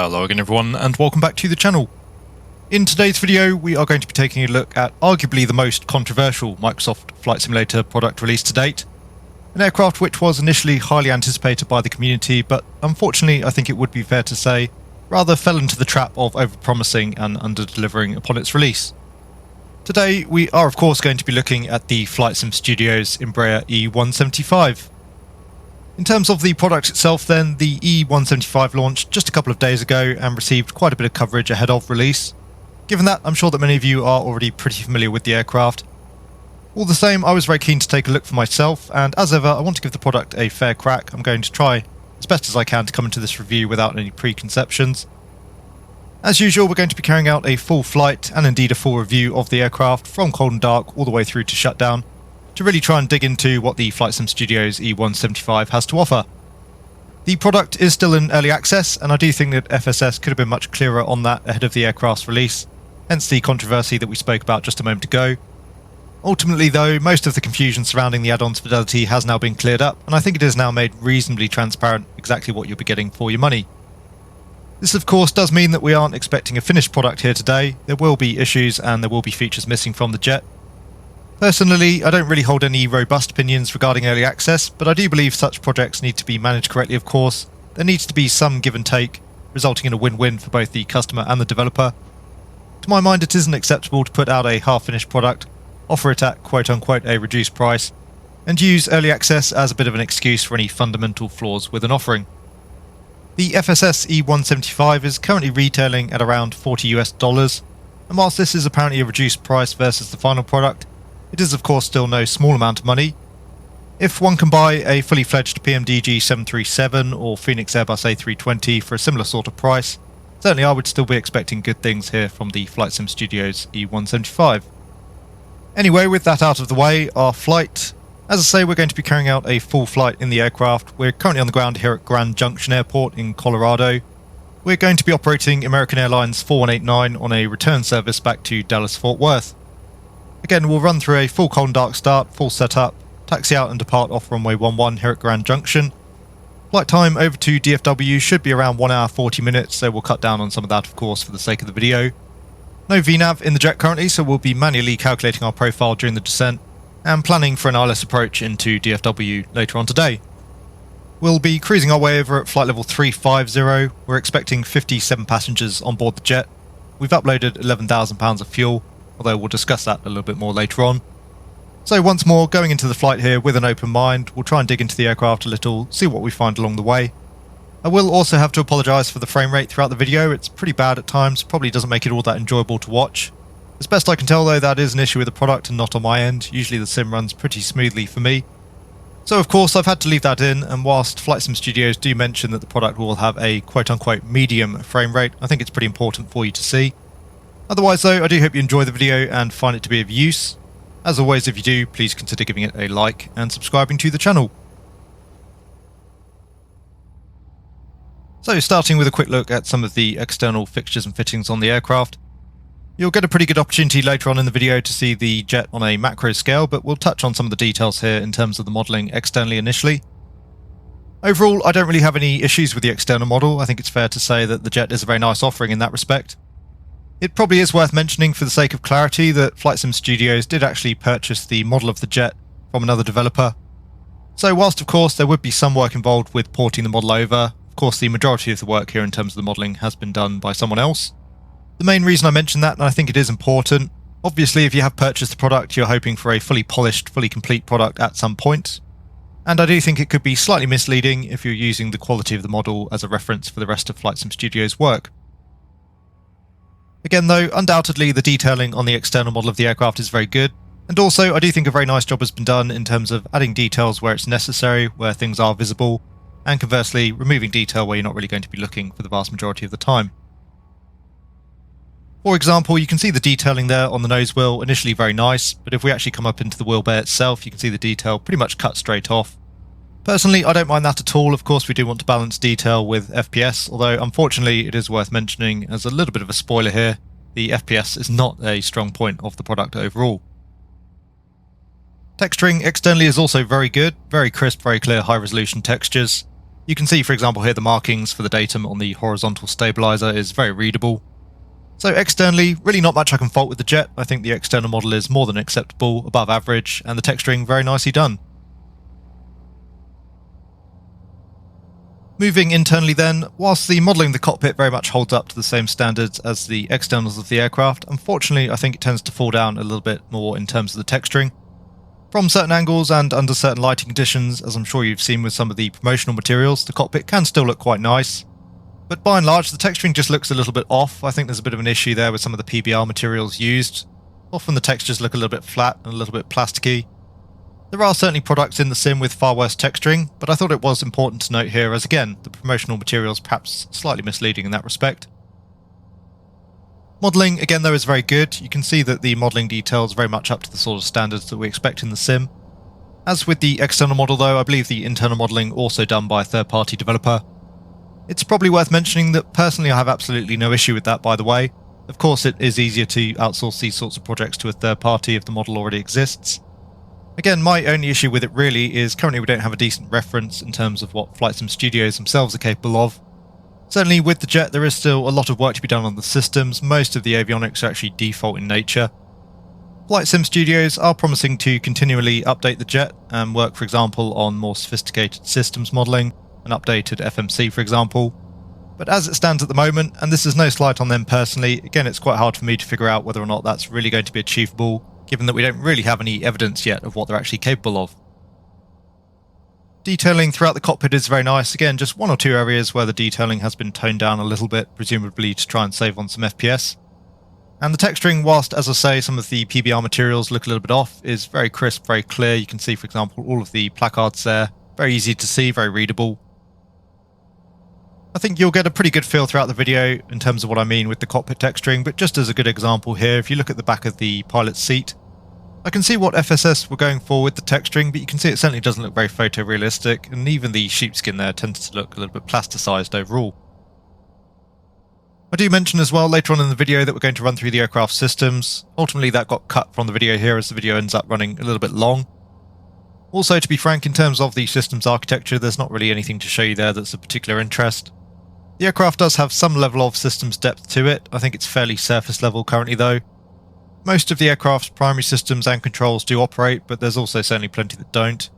Hello again everyone, and welcome back to the channel. In today's video we are going to be taking a look at arguably the most controversial Microsoft Flight Simulator product release to date. An aircraft which was initially highly anticipated by the community, but unfortunately I think it would be fair to say rather fell into the trap of overpromising and under-delivering upon its release. Today we are of course going to be looking at the FlightSim Studio's Embraer E175. In terms of the product itself then, the E175 launched just a couple of days ago and received quite a bit of coverage ahead of release. Given that, I'm sure that many of you are already pretty familiar with the aircraft. All the same, I was very keen to take a look for myself, and as ever I want to give the product a fair crack. I'm going to try as best as I can to come into this review without any preconceptions. As usual, we're going to be carrying out a full flight and indeed a full review of the aircraft from cold and dark all the way through to shutdown, to really try and dig into what the FlightSim Studio's E175 has to offer. The product is still in early access, and I do think that FSS could have been much clearer on that ahead of the aircraft's release, hence the controversy that we spoke about just a moment ago. Ultimately though, most of the confusion surrounding the add-on's fidelity has now been cleared up, and I think it is now made reasonably transparent exactly what you'll be getting for your money. This of course does mean that we aren't expecting a finished product here today. There will be issues and there will be features missing from the jet. Personally, I don't really hold any robust opinions regarding early access, but I do believe such projects need to be managed correctly of course. There needs to be some give and take, resulting in a win-win for both the customer and the developer. To my mind, it isn't acceptable to put out a half-finished product, offer it at quote-unquote a reduced price, and use early access as a bit of an excuse for any fundamental flaws with an offering. The FSS E175 is currently retailing at around $40 US, and whilst this is apparently a reduced price versus the final product, it is of course still no small amount of money. If one can buy a fully fledged PMDG 737 or Phoenix Airbus A320 for a similar sort of price, certainly I would still be expecting good things here from the FlightSim Studio's E175. Anyway, with that out of the way, our flight. As I say, we're going to be carrying out a full flight in the aircraft. We're currently on the ground here at Grand Junction Airport in Colorado. We're going to be operating American Airlines 4189 on a return service back to Dallas-Fort Woth. Again, we'll run through a full cold and dark start, full setup, taxi out and depart off runway 11 here at Grand Junction. Flight time over to DFW should be around 1 hour 40 minutes, so we'll cut down on some of that of course for the sake of the video. No VNAV in the jet currently, so we'll be manually calculating our profile during the descent and planning for an ILS approach into DFW later on today. We'll be cruising our way over at flight level 350. We're expecting 57 passengers on board the jet. We've uploaded £11,000 of fuel, although we'll discuss that a little bit more later on. So once more, going into the flight here with an open mind, we'll try and dig into the aircraft a little, see what we find along the way. I will also have to apologise for the frame rate throughout the video. It's pretty bad at times, probably doesn't make it all that enjoyable to watch. As best I can tell though, that is an issue with the product and not on my end. Usually the sim runs pretty smoothly for me. So of course I've had to leave that in, and whilst FlightSim Studios do mention that the product will have a quote-unquote medium frame rate, I think it's pretty important for you to see. Otherwise though, I do hope you enjoy the video and find it to be of use. As always, if you do, please consider giving it a like and subscribing to the channel. So starting with a quick look at some of the external fixtures and fittings on the aircraft. You'll get a pretty good opportunity later on in the video to see the jet on a macro scale, but we'll touch on some of the details here in terms of the modelling externally initially. Overall, I don't really have any issues with the external model. I think it's fair to say that the jet is a very nice offering in that respect. It probably is worth mentioning for the sake of clarity that FlightSim Studios did actually purchase the model of the jet from another developer. So whilst of course there would be some work involved with porting the model over, of course the majority of the work here in terms of the modelling has been done by someone else. The main reason I mention that, and I think it is important, obviously if you have purchased the product you're hoping for a fully polished, fully complete product at some point. And I do think it could be slightly misleading if you're using the quality of the model as a reference for the rest of FlightSim Studios' work. Again though, undoubtedly the detailing on the external model of the aircraft is very good, and also I do think a very nice job has been done in terms of adding details where it's necessary, where things are visible, and conversely removing detail where you're not really going to be looking for the vast majority of the time. For example, you can see the detailing there on the nose wheel, initially very nice, but if we actually come up into the wheel bay itself you can see the detail pretty much cut straight off. Personally, I don't mind that at all. Of course we do want to balance detail with FPS, although unfortunately it is worth mentioning as a little bit of a spoiler here, the FPS is not a strong point of the product overall. Texturing externally is also very good, very crisp, very clear, high resolution textures. You can see, for example, here the markings for the datum on the horizontal stabilizer is very readable. So externally, really not much I can fault with the jet. I think the external model is more than acceptable, above average, and the texturing very nicely done. Moving internally then, whilst the modelling of the cockpit very much holds up to the same standards as the externals of the aircraft, unfortunately I think it tends to fall down a little bit more in terms of the texturing. From certain angles and under certain lighting conditions, as I'm sure you've seen with some of the promotional materials, the cockpit can still look quite nice. But by and large, the texturing just looks a little bit off. I think there's a bit of an issue there with some of the PBR materials used. Often the textures look a little bit flat and a little bit plasticky. There are certainly products in the sim with far worse texturing, but I thought it was important to note here as, again, the promotional materials perhaps slightly misleading in that respect. Modelling, again though, is very good. You can see that the modelling details very much up to the sort of standards that we expect in the sim. As with the external model though, I believe the internal modelling also done by a third-party developer. It's probably worth mentioning that personally I have absolutely no issue with that, by the way. Of course it is easier to outsource these sorts of projects to a third party if the model already exists. Again, my only issue with it really is currently we don't have a decent reference in terms of what FlightSim Studios themselves are capable of. Certainly with the jet there is still a lot of work to be done on the systems. Most of the avionics are actually default in nature. FlightSim Studios are promising to continually update the jet and work, for example, on more sophisticated systems modelling, an updated FMC for example. But as it stands at the moment, and this is no slight on them personally, again it's quite hard for me to figure out whether or not that's really going to be achievable, given that we don't really have any evidence yet of what they're actually capable of. Detailing throughout the cockpit is very nice. Again, just one or two areas where the detailing has been toned down a little bit, presumably to try and save on some FPS. And the texturing, whilst, as I say, some of the PBR materials look a little bit off, is very crisp, very clear. You can see, for example, all of the placards there. Very easy to see, very readable. I think you'll get a pretty good feel throughout the video in terms of what I mean with the cockpit texturing, but just as a good example here, if you look at the back of the pilot's seat, I can see what FSS were going for with the texturing, but you can see it certainly doesn't look very photorealistic, and even the sheepskin there tends to look a little bit plasticized overall. I do mention as well later on in the video that we're going to run through the aircraft systems. Ultimately that got cut from the video here as the video ends up running a little bit long. Also, to be frank, in terms of the systems architecture, there's not really anything to show you there that's of particular interest. The aircraft does have some level of systems depth to it. I think it's fairly surface level currently though. Most of the aircraft's primary systems and controls do operate, but there's also certainly plenty that don't.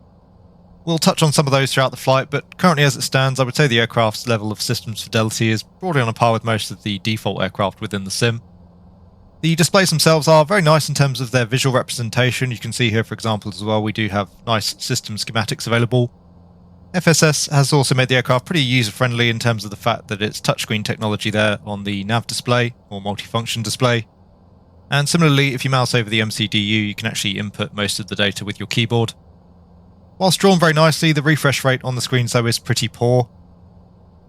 We'll touch on some of those throughout the flight, but currently as it stands I would say the aircraft's level of systems fidelity is broadly on a par with most of the default aircraft within the sim. The displays themselves are very nice in terms of their visual representation. You can see here, for example, as well, we do have nice system schematics available. FSS has also made the aircraft pretty user-friendly in terms of the fact that it's touchscreen technology there on the nav display, or multifunction display. And similarly, if you mouse over the MCDU, you can actually input most of the data with your keyboard. Whilst drawn very nicely, the refresh rate on the screens though is pretty poor.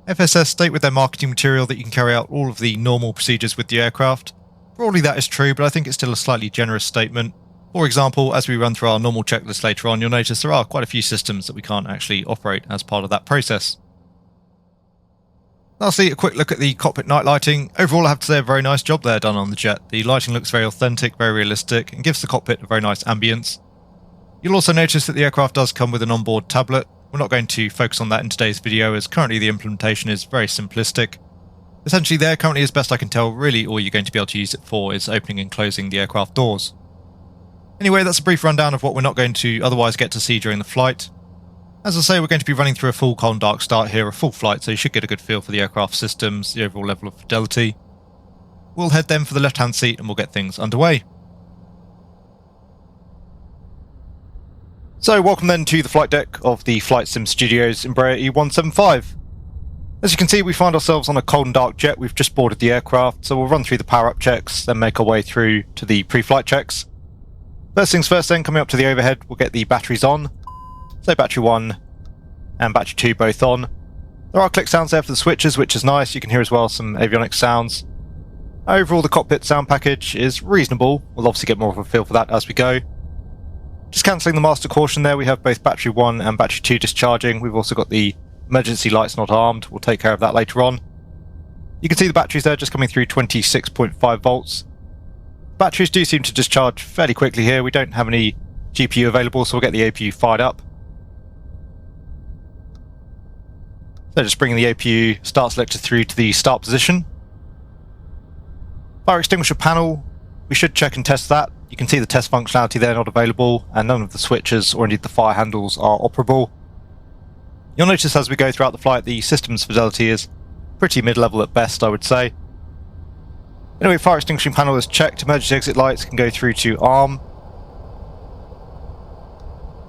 FSS state with their marketing material that you can carry out all of the normal procedures with the aircraft. Broadly that is true, but I think it's still a slightly generous statement. For example, as we run through our normal checklist later on, you'll notice there are quite a few systems that we can't actually operate as part of that process. Lastly, a quick look at the cockpit night lighting. Overall I have to say a very nice job there done on the jet. The lighting looks very authentic, very realistic, and gives the cockpit a very nice ambience. You'll also notice that the aircraft does come with an onboard tablet. We're not going to focus on that in today's video as currently the implementation is very simplistic. Essentially there, currently as best I can tell, really all you're going to be able to use it for is opening and closing the aircraft doors. Anyway, that's a brief rundown of what we're not going to otherwise get to see during the flight. As I say, we're going to be running through a full cold and dark start here, a full flight, so you should get a good feel for the aircraft systems, the overall level of fidelity. We'll head then for the left-hand seat and we'll get things underway. So welcome then to the flight deck of the FlightSim Studios Embraer E175. As you can see, we find ourselves on a cold and dark jet. We've just boarded the aircraft, so we'll run through the power-up checks, then make our way through to the pre-flight checks. First things first then, coming up to the overhead, we'll get the batteries on. So battery 1 and battery 2 both on. There are click sounds there for the switches, which is nice. You can hear as well some avionics sounds. Overall, the cockpit sound package is reasonable. We'll obviously get more of a feel for that as we go. Just cancelling the master caution there, we have both battery 1 and battery 2 discharging. We've also got the emergency lights not armed. We'll take care of that later on. You can see the batteries there just coming through 26.5 volts. Batteries do seem to discharge fairly quickly here. We don't have any GPU available, so we'll get the APU fired up. So just bringing the APU start selector through to the start position. Fire extinguisher panel, we should check and test that. You can see the test functionality there not available, and none of the switches or indeed the fire handles are operable. You'll notice as we go throughout the flight the systems fidelity is pretty mid-level at best, I would say. Anyway, fire extinguishing panel is checked, emergency exit lights can go through to ARM.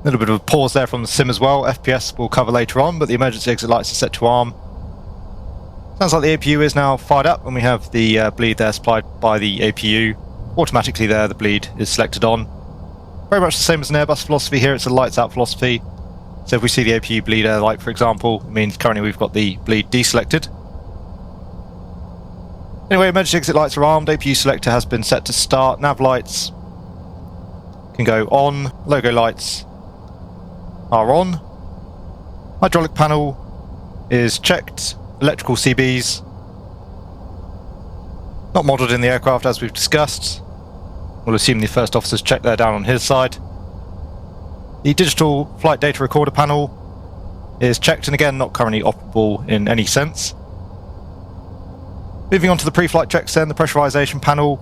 A little bit of a pause there from the sim as well, FPS will cover later on, but the emergency exit lights are set to ARM. Sounds like the APU is now fired up, and we have the bleed there supplied by the APU. Automatically there, the bleed is selected on. Very much the same as an Airbus philosophy here, it's a lights out philosophy. So if we see the APU bleed air light, for example, it means currently we've got the bleed deselected. Anyway, emergency exit lights are armed, APU selector has been set to start, nav lights can go on, logo lights are on. Hydraulic panel is checked, electrical CBs not modelled in the aircraft as we've discussed. We'll assume the first officer's checked there down on his side. The digital flight data recorder panel is checked and again not currently operable in any sense. Moving on to the pre-flight checks then, the pressurization panel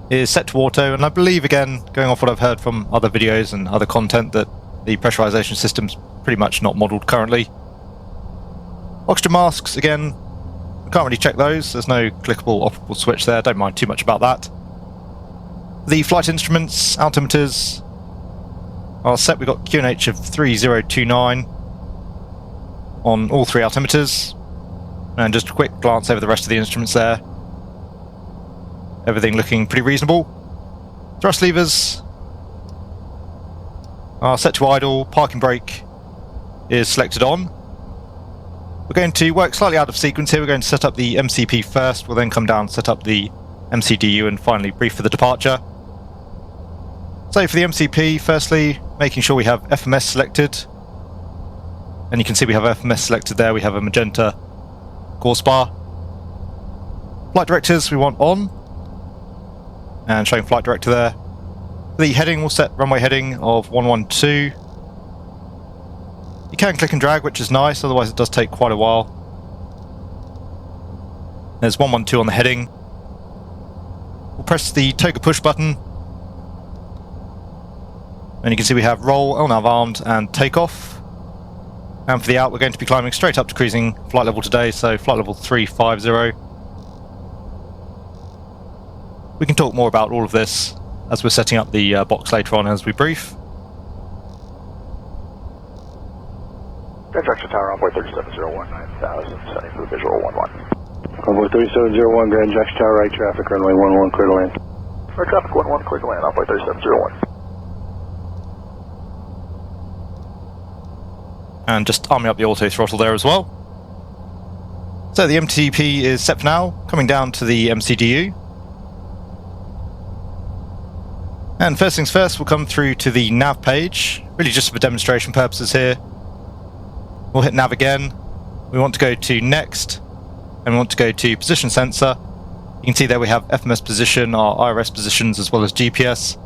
is set to auto, and I believe again, going off what I've heard from other videos and other content, that the pressurization system's pretty much not modelled currently. Oxygen masks, again, we can't really check those, there's no clickable operable switch there, don't mind too much about that. The flight instruments, altimeters are set. We've got QNH of 3029 on all three altimeters, and just a quick glance over the rest of the instruments there. Everything looking pretty reasonable. Thrust levers are set to idle, parking brake is selected on. We're going to work slightly out of sequence here. We're going to set up the MCP first, we'll then come down and set up the MCDU and finally brief for the departure. So for the MCP, firstly, making sure we have FMS selected. And you can see we have FMS selected there, we have a magenta course bar. Flight directors we want on, and showing flight director there. For the heading, we'll set runway heading of 112. You can click and drag, which is nice, otherwise it does take quite a while. There's 112 on the heading. We'll press the toga push button, and you can see we have roll, LNAV armed, and takeoff. And for the out, we're going to be climbing straight up to cruising flight level today, so flight level 350. We can talk more about all of this as we're setting up the box later on as we brief. Grand Junction Tower, envoy 3701, 9000, sending for the visual 11. Envoy 3701, Grand Junction Tower, right traffic, runway 11, clear to land. Right traffic 11, clear to land, envoy 3701. And just arming up the auto throttle there as well. So the MTP is set for now, coming down to the MCDU. And first things first, we'll come through to the nav page, really just for demonstration purposes here. We'll hit nav again. We want to go to next, and we want to go to position sensor. You can see there we have FMS position, our IRS positions, as well as GPS.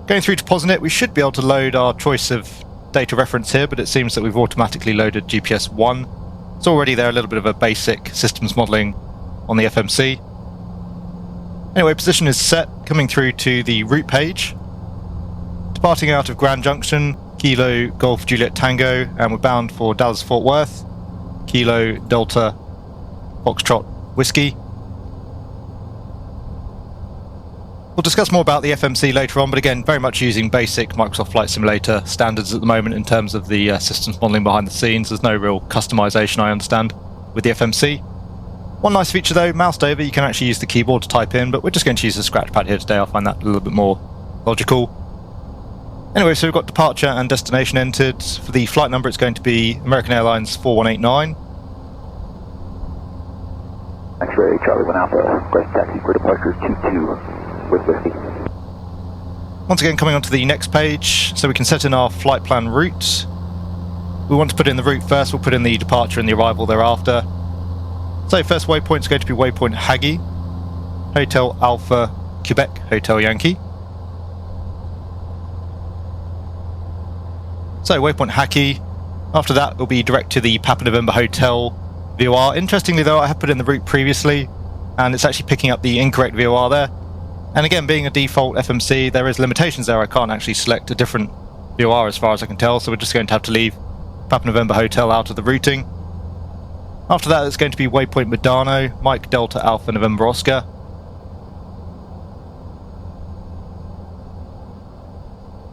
Going through to POSINIT, we should be able to load our choice of data reference here, but it seems that we've automatically loaded GPS 1. It's already there, a little bit of a basic systems modelling on the FMC. Anyway, position is set, coming through to the route page. Departing out of Grand Junction, Kilo Golf Juliet Tango, and we're bound for Dallas-Fort Woth, Kilo Delta Foxtrot Whiskey. We'll discuss more about the FMC later on, but again, very much using basic Microsoft Flight Simulator standards at the moment in terms of the systems modelling behind the scenes. There's no real customization, I understand, with the FMC. One nice feature though, moused over, you can actually use the keyboard to type in, but we're just going to use the scratch pad here today. I find that a little bit more logical. Anyway, so we've got departure and destination entered. For the flight number, it's going to be American Airlines 4189. X-ray, Charlie 1 Alpha, request taxi for departure 22 with whiskey. Once again, coming onto the next page, so we can set in our flight plan route. We want to put in the route first, we'll put in the departure and the arrival thereafter. So first waypoint is going to be waypoint Haggy, Hotel Alpha, Quebec, Hotel Yankee. So waypoint Hackey, After that, it'll be direct to the Papa November Hotel VOR. Interestingly though, I have put in the route previously, and it's actually picking up the incorrect VOR there. And again, being a default FMC, there is limitations there. I can't actually select a different VOR as far as I can tell, so we're just going to have to leave Papa November Hotel out of the routing. After that, it's going to be waypoint Medano, Mike Delta Alpha November Oscar.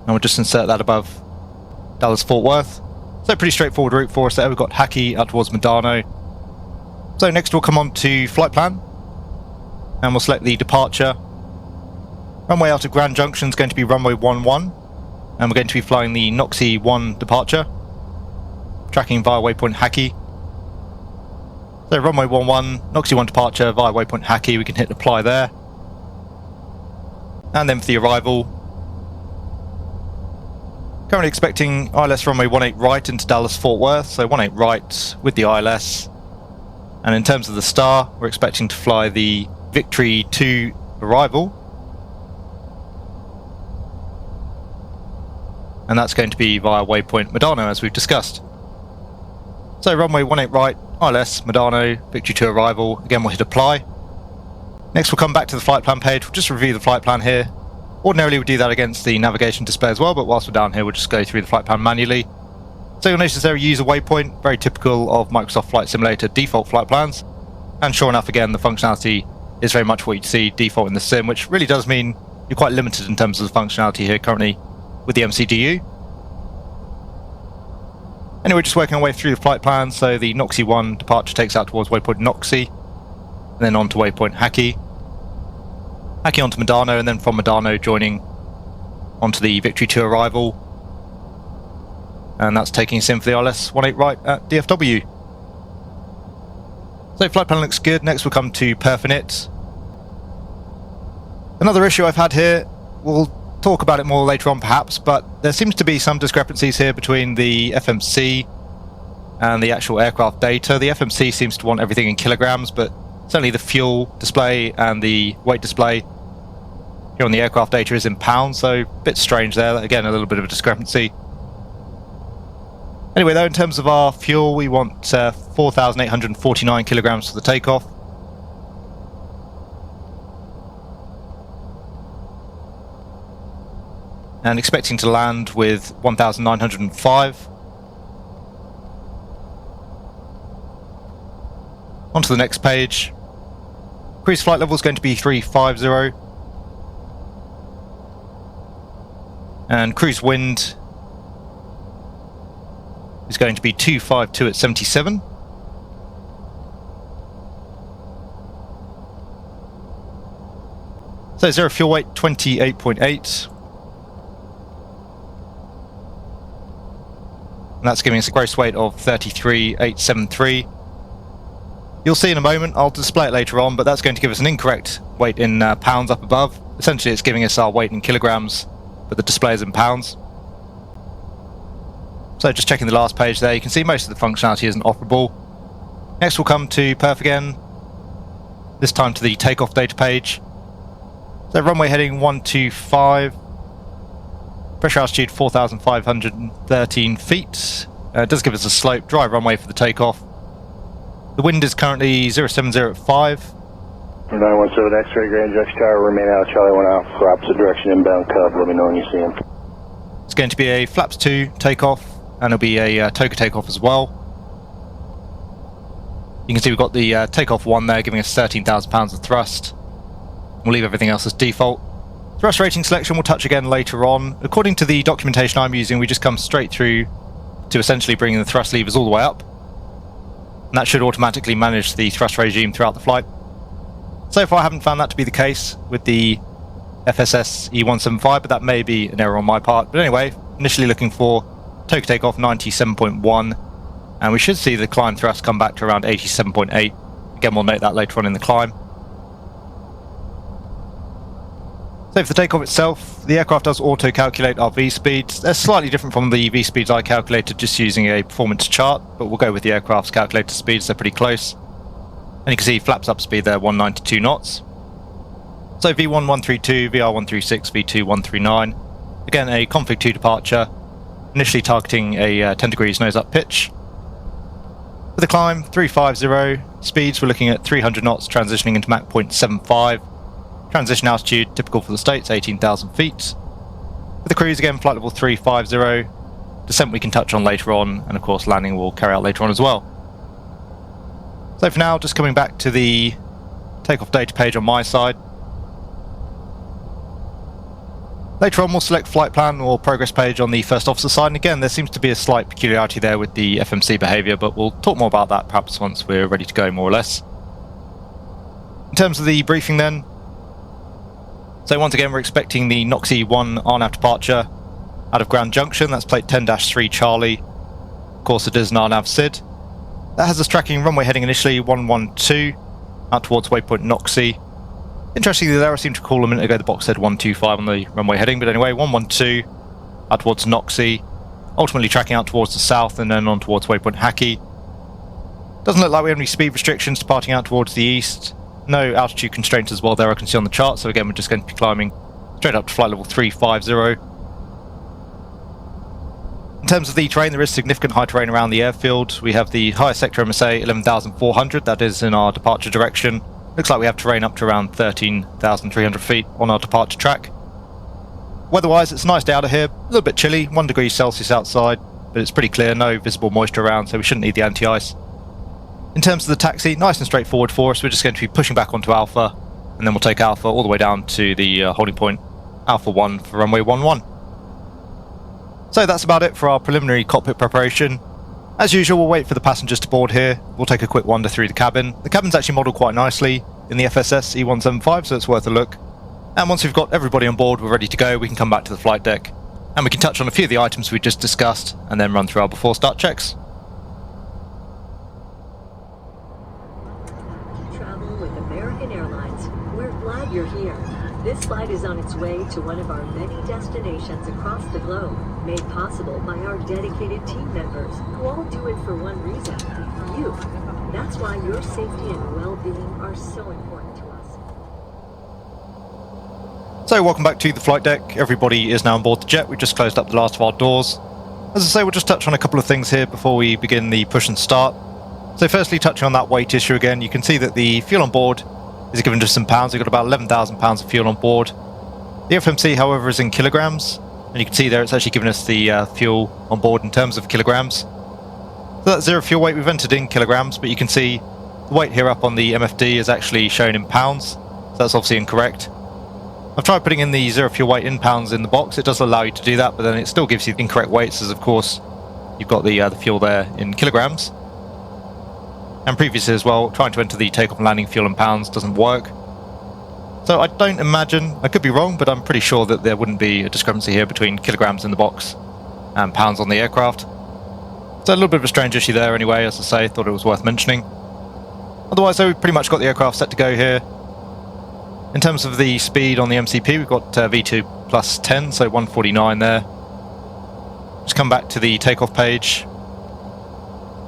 And we'll just insert that above Dallas-Fort Woth. So pretty straightforward route for us there. We've got Hackey out towards Medano. So next we'll come on to flight plan, and we'll select the departure. Runway out of Grand Junction is going to be runway 11, and we're going to be flying the Noxie 1 departure, tracking via waypoint Hackey. So runway 11, Noxie 1 departure via waypoint Hackey, we can hit apply there. And then for the arrival, currently expecting ILS runway 18 right into Dallas-Fort Woth, so 18 right with the ILS. And in terms of the star, we're expecting to fly the Victory 2 arrival. And that's going to be via waypoint Medano, as we've discussed. So runway 18 right, ILS, Medano, Victory 2 arrival. Again, we'll hit apply. Next, we'll come back to the flight plan page. We'll just review the flight plan here. Ordinarily, we do that against the navigation display as well, but whilst we're down here, we'll just go through the flight plan manually. So you'll notice there a user waypoint, very typical of Microsoft Flight Simulator default flight plans. And sure enough, again, the functionality is very much what you'd see default in the sim, which really does mean you're quite limited in terms of the functionality here currently with the MCDU. Anyway, just working our way through the flight plan. So the Noxie 1 departure takes out towards waypoint Noxie, and then on to waypoint Hackey. Hackey onto Medano, and then from Medano joining onto the Victory 2 arrival. And that's taking us in for the ILS 18 right at DFW. So flight plan looks good. Next we'll come to perf init. Another issue I've had here, we'll talk about it more later on perhaps, but there seems to be some discrepancies here between the FMC and the actual aircraft data. The FMC seems to want everything in kilograms, but certainly the fuel display and the weight display here on the aircraft data is in pounds, so a bit strange there. Again, a little bit of a discrepancy. Anyway though, in terms of our fuel, we want 4,849 kilograms for the takeoff. And expecting to land with 1,905. On to the next page. Cruise flight level is going to be 350. And cruise wind is going to be 252 at 77. So zero fuel weight 28.8. And that's giving us a gross weight of 33,873. You'll see in a moment, I'll display it later on, but that's going to give us an incorrect weight in pounds up above. Essentially it's giving us our weight in kilograms, but the display is in pounds. So just checking the last page there, you can see most of the functionality isn't operable. Next we'll come to perf again, this time to the takeoff data page. So runway heading 125. Pressure altitude 4,513 feet. It does give us a slope, dry runway for the takeoff. The wind is currently 070 at 5. 917 X-ray Grand Junction Tower, remain out, Charlie 1 out for opposite direction inbound Cub, let me know when you see him. It's going to be a flaps 2 takeoff, and it'll be a TOCA takeoff as well. You can see we've got the takeoff 1 there, giving us 13,000 pounds of thrust. We'll leave everything else as default. Thrust rating selection we'll touch again later on. According to the documentation I'm using, we just come straight through to essentially bringing the thrust levers all the way up. And that should automatically manage the thrust regime throughout the flight. So far I haven't found that to be the case with the FSS E175, but that may be an error on my part. But anyway, initially looking for TOCA takeoff 97.1, and we should see the climb thrust come back to around 87.8. Again, we'll note that later on in the climb. So for the takeoff itself, the aircraft does auto-calculate our V-speeds. They're slightly different from the V-speeds I calculated just using a performance chart, but we'll go with the aircraft's calculated speeds, they're pretty close. And you can see flaps up speed there, 192 knots. So V1 132, VR 136, V2 139. Again, a config 2 departure, initially targeting a 10 degrees nose up pitch. For the climb, 350, speeds we're looking at 300 knots transitioning into Mach 0.75. Transition altitude, typical for the States, 18,000 feet. For the cruise again, flight level 350. Descent we can touch on later on, and of course landing we'll carry out later on as well. So for now, just coming back to the takeoff data page on my side. Later on we'll select flight plan or progress page on the first officer side, and again there seems to be a slight peculiarity there with the FMC behaviour, but we'll talk more about that perhaps once we're ready to go more or less. In terms of the briefing then, so once again we're expecting the NOXI 1 RNAV departure out of Grand Junction, that's plate 10-3 Charlie. Of course it is an RNAV SID. That has us tracking runway heading initially 112 out towards waypoint NOXI. Interestingly there, I seem to call a minute ago the box said 125 on the runway heading, but anyway, 112 out towards NOXI, ultimately tracking out towards the south and then on towards waypoint Hackey. Doesn't look like we have any speed restrictions departing out towards the east. No altitude constraints as well there I can see on the chart, so again we're just going to be climbing straight up to flight level 350. In terms of the terrain, there is significant high terrain around the airfield. We have the highest sector MSA 11,400, that is in our departure direction. Looks like we have terrain up to around 13,300 feet on our departure track. Weather-wise, it's a nice day out of here. A little bit chilly, 1 degree Celsius outside, but it's pretty clear, no visible moisture around, so we shouldn't need the anti-ice. In terms of the taxi, nice and straightforward for us. We're just going to be pushing back onto Alpha, and then we'll take Alpha all the way down to the holding point Alpha 1 for runway 11. So that's about it for our preliminary cockpit preparation. As usual, we'll wait for the passengers to board here. We'll take a quick wander through the cabin. The cabin's actually modelled quite nicely in the FSS E175, so it's worth a look. And once we've got everybody on board, we're ready to go, we can come back to the flight deck. And we can touch on a few of the items we just discussed, and then run through our before start checks. Travel with American Airlines. We're glad you're here. This flight is on its way to one of our many destinations across the globe, made possible by our dedicated team members, who all do it for one reason: you. That's why your safety and well-being are so important to us. So welcome back to the flight deck. Everybody is now on board the jet. We've just closed up the last of our doors. As I say, we'll just touch on a couple of things here before we begin the push and start. So firstly, touching on that weight issue again, you can see that the fuel on board is given just in pounds. We've got about 11,000 pounds of fuel on board. The FMC, however, is in kilograms, and you can see there it's actually given us the fuel on board in terms of kilograms. So that zero fuel weight we've entered in kilograms, but you can see the weight here up on the MFD is actually shown in pounds, so that's obviously incorrect. I've tried putting in the zero fuel weight in pounds in the box. It does allow you to do that, but then it still gives you incorrect weights, as of course you've got the fuel there in kilograms. And previously as well, trying to enter the takeoff and landing fuel in pounds doesn't work. So I don't imagine, I could be wrong, but I'm pretty sure that there wouldn't be a discrepancy here between kilograms in the box and pounds on the aircraft. So a little bit of a strange issue there anyway, as I say, thought it was worth mentioning. Otherwise though, we've pretty much got the aircraft set to go here. In terms of the speed on the MCP, we've got V2 plus 10, so 149 there. Just come back to the takeoff page.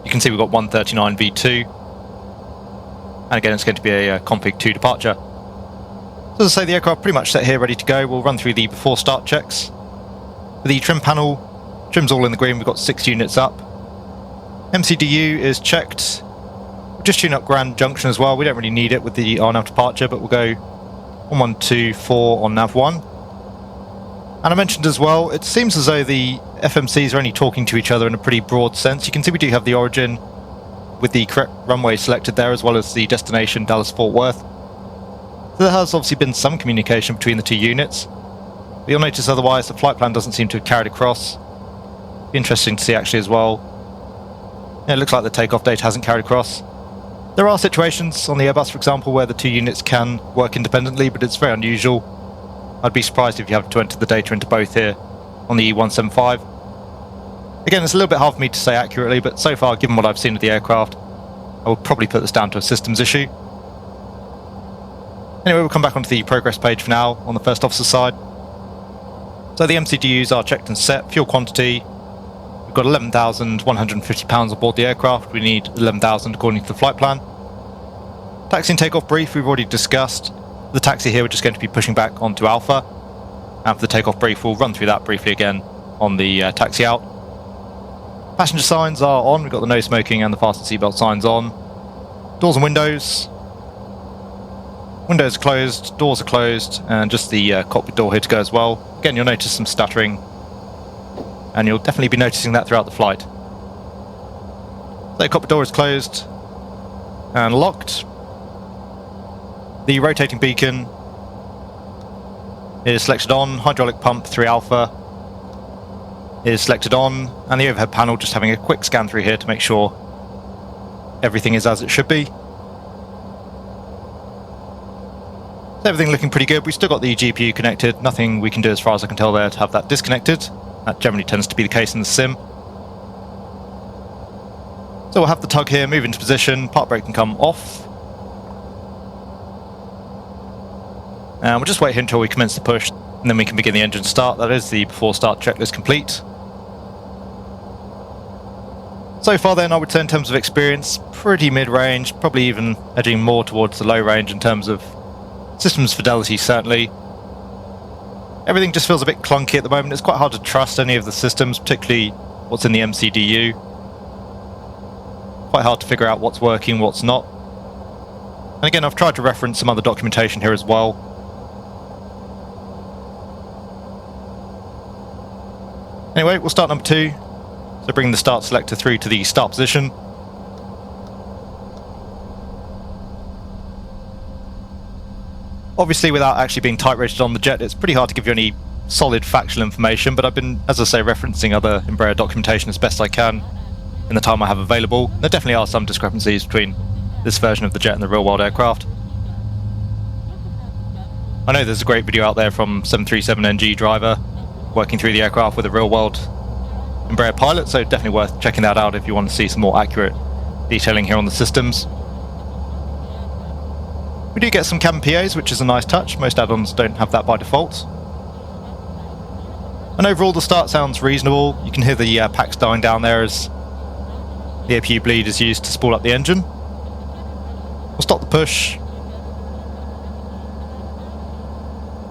You can see we've got 139 V2. And again, it's going to be a config 2 departure. So as I say, the aircraft pretty much set here, ready to go. We'll run through the before start checks. For the trim panel, trim's all in the green, we've got 6 units up. MCDU is checked. We'll just tune up Grand Junction as well. We don't really need it with the RNAV departure, but we'll go 1124 on nav 1. And I mentioned as well, it seems as though the FMCs are only talking to each other in a pretty broad sense. You can see we do have the origin with the correct runway selected there, as well as the destination, Dallas-Fort Woth. So there has obviously been some communication between the two units. But you'll notice otherwise the flight plan doesn't seem to have carried across. Be interesting to see actually as well. Yeah, it looks like the takeoff date hasn't carried across. There are situations on the Airbus, for example, where the two units can work independently, but it's very unusual. I'd be surprised if you have to enter the data into both here on the E175. Again, it's a little bit hard for me to say accurately, but so far, given what I've seen of the aircraft, I would probably put this down to a systems issue. Anyway, we'll come back onto the progress page for now on the first officer side. So the MCDUs are checked and set. Fuel quantity, we've got 11,150 pounds on board the aircraft. We need 11,000 according to the flight plan. Taxi and takeoff brief we've already discussed. The taxi here, we're just going to be pushing back onto Alpha. And for the takeoff brief, we'll run through that briefly again on the taxi out. Passenger signs are on. We've got the no smoking and the fasten seatbelt signs on. Doors and windows. Windows are closed, doors are closed, and just the cockpit door here to go as well. Again, you'll notice some stuttering, and you'll definitely be noticing that throughout the flight. The cockpit door is closed and locked. The rotating beacon is selected on. Hydraulic pump 3 alpha is selected on, and the overhead panel just having a quick scan through here to make sure everything is as it should be. So everything looking pretty good. We've still got the GPU connected. Nothing we can do as far as I can tell there to have that disconnected. That generally tends to be the case in the sim. So we'll have the tug here move into position. Park brake can come off. And we'll just wait here until we commence the push, and then we can begin the engine start. That is the before start checklist complete. So far then, I would say in terms of experience, pretty mid-range, probably even edging more towards the low range in terms of systems fidelity, certainly. Everything just feels a bit clunky at the moment. It's quite hard to trust any of the systems, particularly what's in the MCDU. Quite hard to figure out what's working, what's not. And again, I've tried to reference some other documentation here as well. Anyway, we'll start number 2. So bring the start selector through to the start position. Obviously, without actually being type rated on the jet, it's pretty hard to give you any solid factual information, but I've been, as I say, referencing other Embraer documentation as best I can in the time I have available. There definitely are some discrepancies between this version of the jet and the real-world aircraft. I know there's a great video out there from 737NG driver working through the aircraft with a real-world Embraer pilot, so definitely worth checking that out if you want to see some more accurate detailing here on the systems. We do get some cabin PAs, which is a nice touch. Most add-ons don't have that by default. And overall, the start sounds reasonable. You can hear the packs dying down there as the APU bleed is used to spool up the engine. We'll stop the push.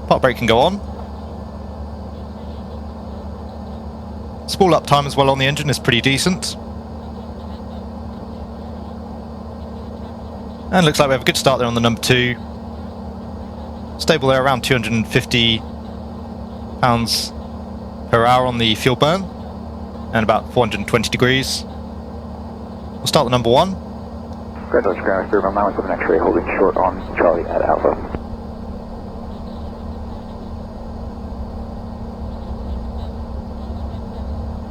Park brake can go on. Spool up time as well on the engine is pretty decent. And looks like we have a good start there on the number 2. Stable there around 250 pounds per hour on the fuel burn, and about 420 degrees. We'll start the number 1. Grand Junction Ground, clear from allowance of an X-ray, holding short on Charlie at Alpha.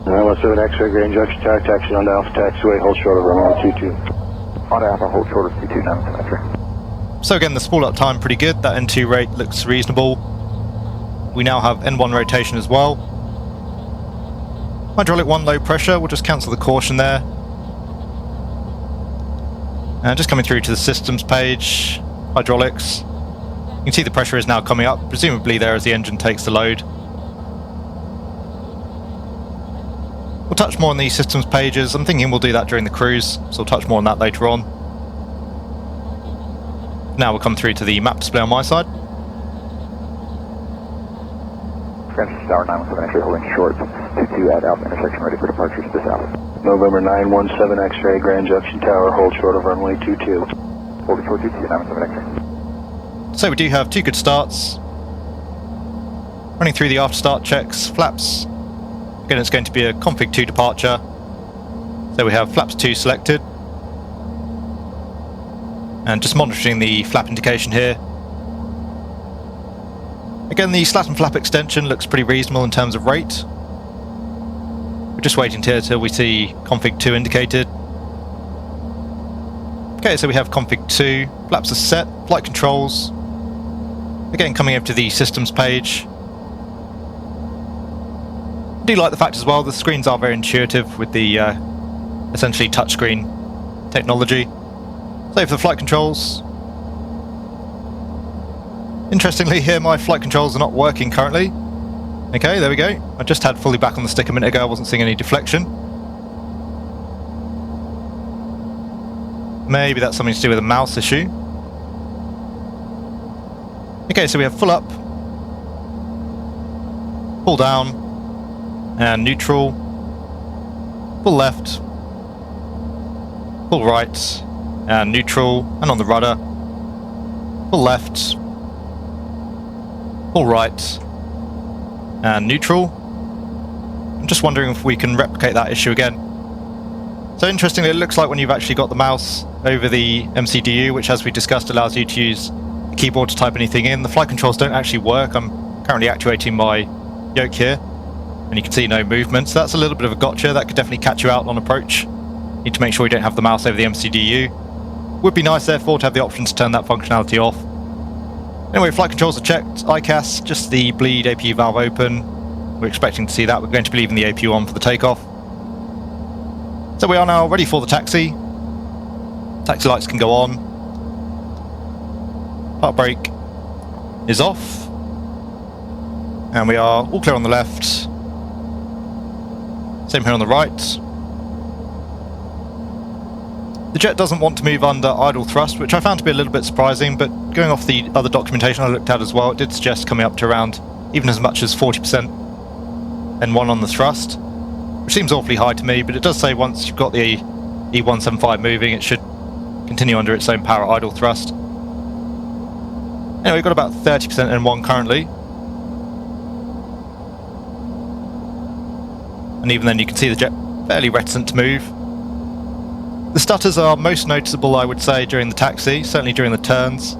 Let's have an X-ray, Grand Junction Tower, taxi on to Alpha Taxiway, hold short of runway 22. On to Alpha, hold short of 229 X-ray. So again, the spool up time pretty good. That N2 rate looks reasonable. We now have N1 rotation as well. Hydraulic 1 low pressure, we'll just cancel the caution there. And just coming through to the systems page, hydraulics. You can see the pressure is now coming up, presumably there as the engine takes the load. We'll touch more on the systems pages. I'm thinking we'll do that during the cruise, so we'll touch more on that later on. Now we'll come through to the map display on my side. Grand Junction Tower 917 X-ray, holding short 22 at Alpha intersection, ready for departure to this Alpha. November 917 X-ray, Grand Junction Tower, hold short of runway 22. Holding short 22 917 X-ray. So we do have 2 good starts. Running through the after start checks, flaps. Again, it's going to be a config 2 departure. So we have flaps 2 selected. And just monitoring the flap indication here. Again, the slat and flap extension looks pretty reasonable in terms of rate. We're just waiting here till we see config 2 indicated. Okay, so we have config 2, flaps are set, flight controls. Again, coming over to the systems page. I do like the fact as well the screens are very intuitive with the essentially touchscreen technology. So for the flight controls, interestingly here my flight controls are not working currently. Okay, there we go. I just had fully back on the stick a minute ago, I wasn't seeing any deflection. Maybe that's something to do with a mouse issue. Okay, so we have full up, pull down, and neutral. full left, full right, and neutral, and on the rudder, full left, full right, and neutral. I'm just wondering if we can replicate that issue again. So interestingly, it looks like when you've actually got the mouse over the MCDU, which as we discussed allows you to use the keyboard to type anything in, the flight controls don't actually work. I'm currently actuating my yoke here, and you can see no movement, so that's a little bit of a gotcha. That could definitely catch you out on approach. Need to make sure you don't have the mouse over the MCDU. Would be nice therefore to have the option to turn that functionality off. Anyway, flight controls are checked, ICAS, just the bleed APU valve open. We're expecting to see that. We're going to be leaving the APU on for the takeoff. So we are now ready for the taxi. Taxi lights can go on. Park brake is off. And we are all clear on the left. Same here on the right. The jet doesn't want to move under idle thrust, which I found to be a little bit surprising, but going off the other documentation I looked at as well, it did suggest coming up to around even as much as 40% N1 on the thrust, which seems awfully high to me, but it does say once you've got the E175 moving, it should continue under its own power idle thrust. Anyway, we've got about 30% N1 currently. And even then you can see the jet fairly reticent to move. The stutters are most noticeable, I would say, during the taxi, certainly during the turns.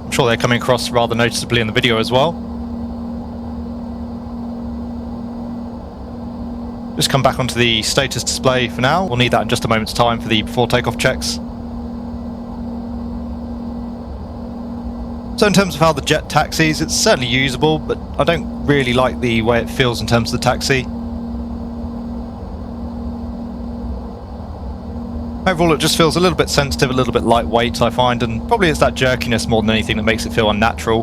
I'm sure they're coming across rather noticeably in the video as well. Just come back onto the status display for now. We'll need that in just a moment's time for the before takeoff checks. So in terms of how the jet taxis, it's certainly usable, but I don't really like the way it feels in terms of the taxi. Overall, it just feels a little bit sensitive, a little bit lightweight, I find, and probably it's that jerkiness more than anything that makes it feel unnatural.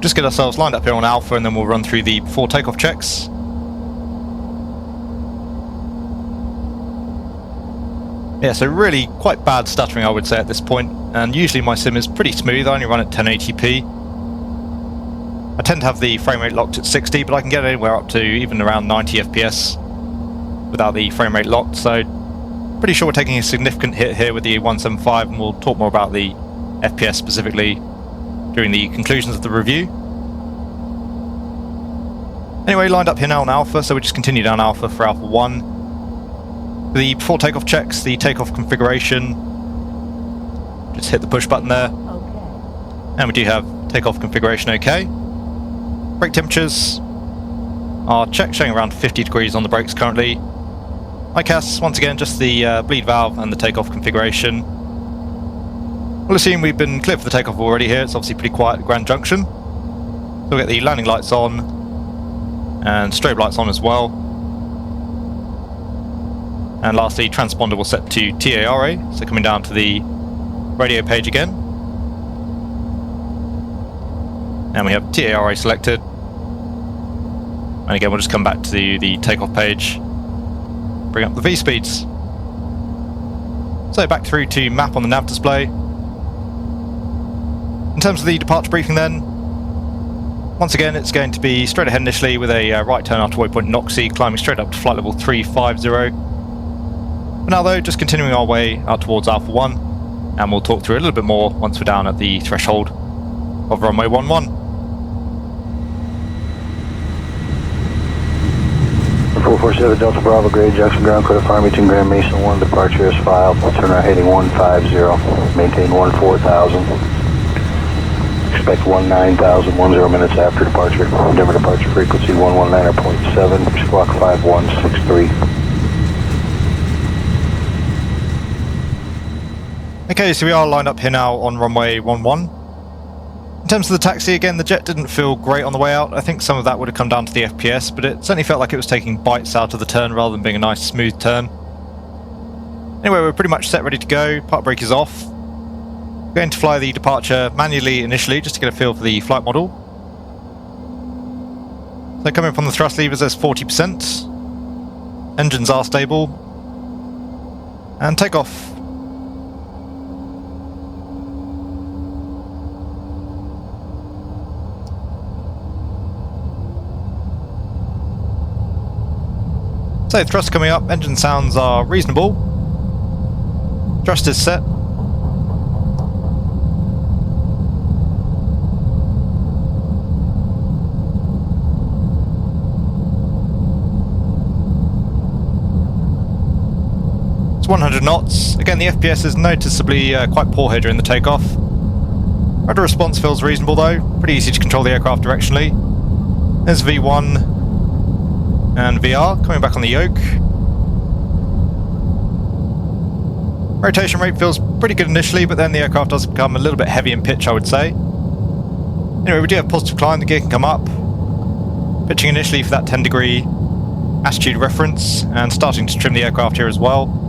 Just get ourselves lined up here on Alpha, and then we'll run through the before takeoff checks. Yeah, so really quite bad stuttering, I would say, at this point, and usually my sim is pretty smooth. I only run at 1080p. I tend to have the frame rate locked at 60, but I can get anywhere up to even around 90 FPS without the frame rate locked, so pretty sure we're taking a significant hit here with the E175, and we'll talk more about the FPS specifically during the conclusions of the review. Anyway, lined up here now on Alpha, so we just continue down Alpha for Alpha 1. The before takeoff checks, the takeoff configuration, just hit the push button there. Okay. And we do have takeoff configuration okay. Brake temperatures are checked, showing around 50 degrees on the brakes currently. ICAS, once again, just the bleed valve and the takeoff configuration. We'll assume we've been cleared for the takeoff already here. It's obviously pretty quiet at Grand Junction. So we'll get the landing lights on and strobe lights on as well. And lastly, transponder will set to TARA, so coming down to the radio page again. And we have TARA selected. And again, we'll just come back to the takeoff page, bring up the V-speeds. So back through to map on the nav display. In terms of the departure briefing then, once again it's going to be straight ahead initially with a right turn after waypoint Noxie, climbing straight up to flight level 350. For now though, just continuing our way out towards Alpha 1, and we'll talk through a little bit more once we're down at the threshold of runway 11. 447 Delta Bravo, Grand Junction Ground, clear Farmington, Grand Mason 1, departure is filed, turn right heading 150, maintain 14,000, expect 19,000, 10 minutes after departure, Denver departure frequency 119.7, squawk 5163. Okay, so we are lined up here now on runway 11. In terms of the taxi, again, the jet didn't feel great on the way out. I think some of that would have come down to the FPS, but it certainly felt like it was taking bites out of the turn rather than being a nice smooth turn. Anyway, we're pretty much set, ready to go. Park brake is off. We're going to fly the departure manually initially, just to get a feel for the flight model. So coming from the thrust levers, there's 40%. Engines are stable. And takeoff. So thrust coming up, engine sounds are reasonable. Thrust is set. It's 100 knots. Again, the FPS is noticeably quite poor here during the takeoff. Rudder response feels reasonable though. Pretty easy to control the aircraft directionally. There's V1 and VR coming back on the yoke. Rotation rate feels pretty good initially, but then the aircraft does become a little bit heavy in pitch, I would say. Anyway, we do have positive climb, the gear can come up. Pitching initially for that 10-degree attitude reference, and starting to trim the aircraft here as well.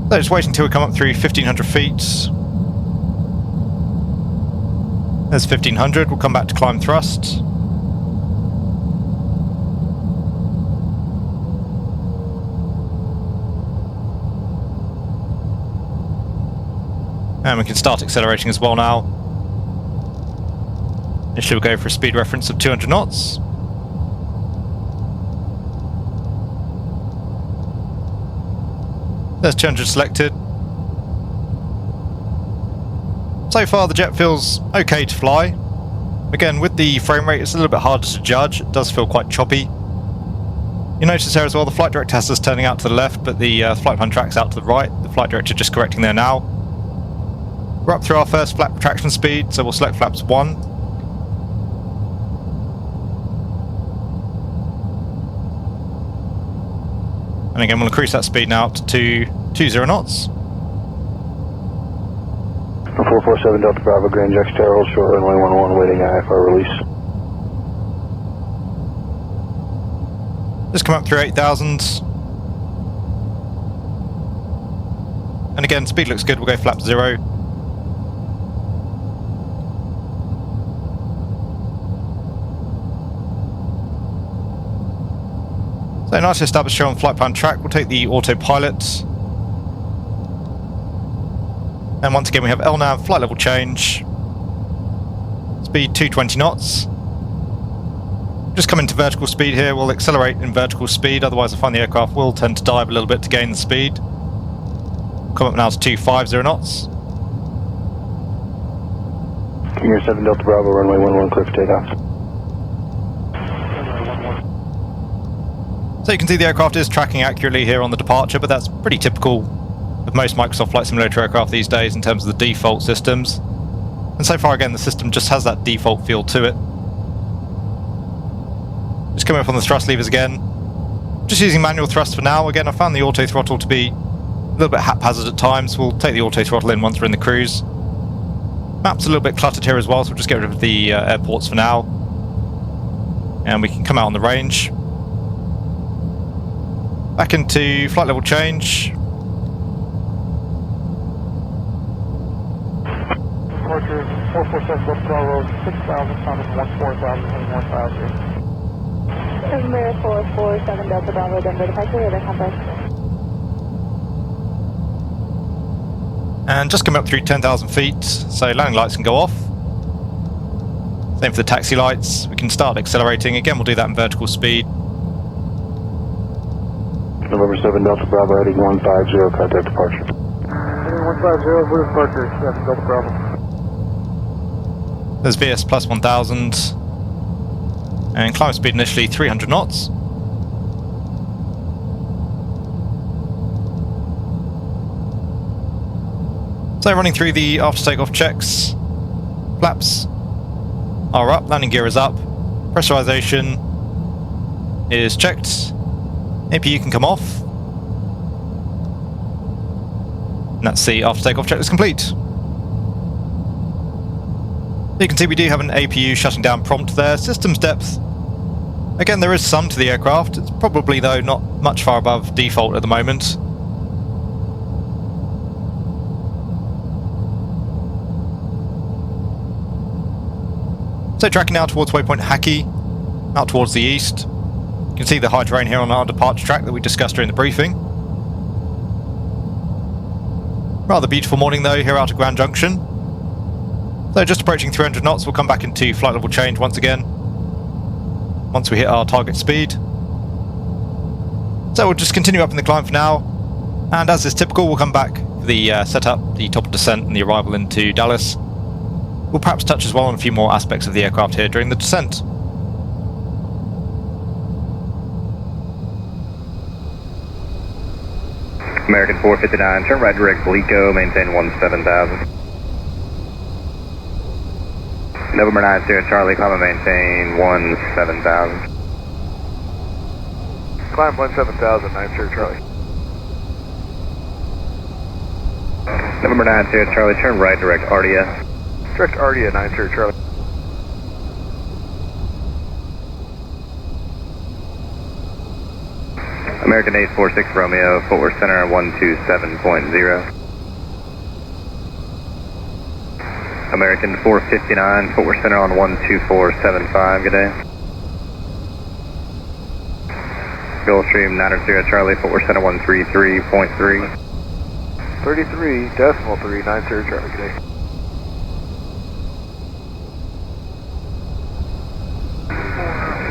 So just waiting until we come up through 1500 feet. There's 1500, we'll come back to climb thrust. And we can start accelerating as well now. Initially we'll go for a speed reference of 200 knots. There's 200 selected. So far the jet feels okay to fly. Again, with the frame rate it's a little bit harder to judge, it does feel quite choppy. You notice there as well the flight director has us turning out to the left, but the flight plan track's out to the right. The flight director just correcting there now. We're up through our first flap retraction speed, so we'll select flaps 1. And again, we'll increase that speed now up to 20 knots. 447 Delta Bravo, Grand Junction Tower, hold short runway 11, waiting IFR release. Just come up through 8,000. And again, speed looks good, we'll go flap 0. So nicely established here on flight plan track, we'll take the autopilot. And once again we have LNAV, flight level change. Speed 220 knots. Just come into vertical speed here, we'll accelerate in vertical speed, otherwise I find the aircraft will tend to dive a little bit to gain the speed. Come up now to 250 knots. Here 7 Delta Bravo, runway 11, clear for takeoff. So you can see the aircraft is tracking accurately here on the departure, but that's pretty typical of most Microsoft Flight Simulator aircraft these days in terms of the default systems. And so far again the system just has that default feel to it. Just coming up on the thrust levers again. Just using manual thrust for now. Again, I found the auto throttle to be a little bit haphazard at times. We'll take the auto throttle in once we're in the cruise. Map's a little bit cluttered here as well, so we'll just get rid of the airports for now. And we can come out on the range. Back into flight level change. Departure 447 Delta Bravo, 6,000, climbing 14,000, heading 150. Embraer 447 Delta Bravo, Denver departure, radar contact. And just coming up through 10,000 feet, so landing lights can go off. Same for the taxi lights. We can start accelerating. Again, we'll do that in vertical speed. November 7 Delta Bravo heading 150, contact departure. 150, we're departure, 7 Delta Bravo. There's VS plus 1000. And climb speed initially 300 knots. So running through the after takeoff checks. Flaps are up, landing gear is up. Pressurization is checked. APU can come off. And that's the after takeoff checklist complete. You can see we do have an APU shutting down prompt there. Systems depth. Again, there is some to the aircraft. It's probably, though, not much far above default at the moment. So tracking now towards waypoint Hackey, out towards the east. You can see the high terrain here on our departure track that we discussed during the briefing. Rather beautiful morning though here out of Grand Junction. So just approaching 300 knots, we'll come back into flight level change once again, once we hit our target speed. So we'll just continue up in the climb for now, and as is typical, we'll come back for the setup, the top of descent and the arrival into Dallas. We'll perhaps touch as well on a few more aspects of the aircraft here during the descent. American 459, turn right direct Blico, maintain 17,000. November 9 Sierra Charlie, climb and maintain 17,000. Climb 17,000, 9 Sierra Charlie. November 9 Sierra Charlie, turn right direct Ardia. Direct Ardia, 9 Sierra Charlie. American 846 Romeo, Fort Worth Center 127.0. American 459, Fort Worth Center on 12475, good day. Gulfstream 9 Sierra Charlie, Fort Worth Center 133.3. 33.3, 9 Sierra Charlie, good day.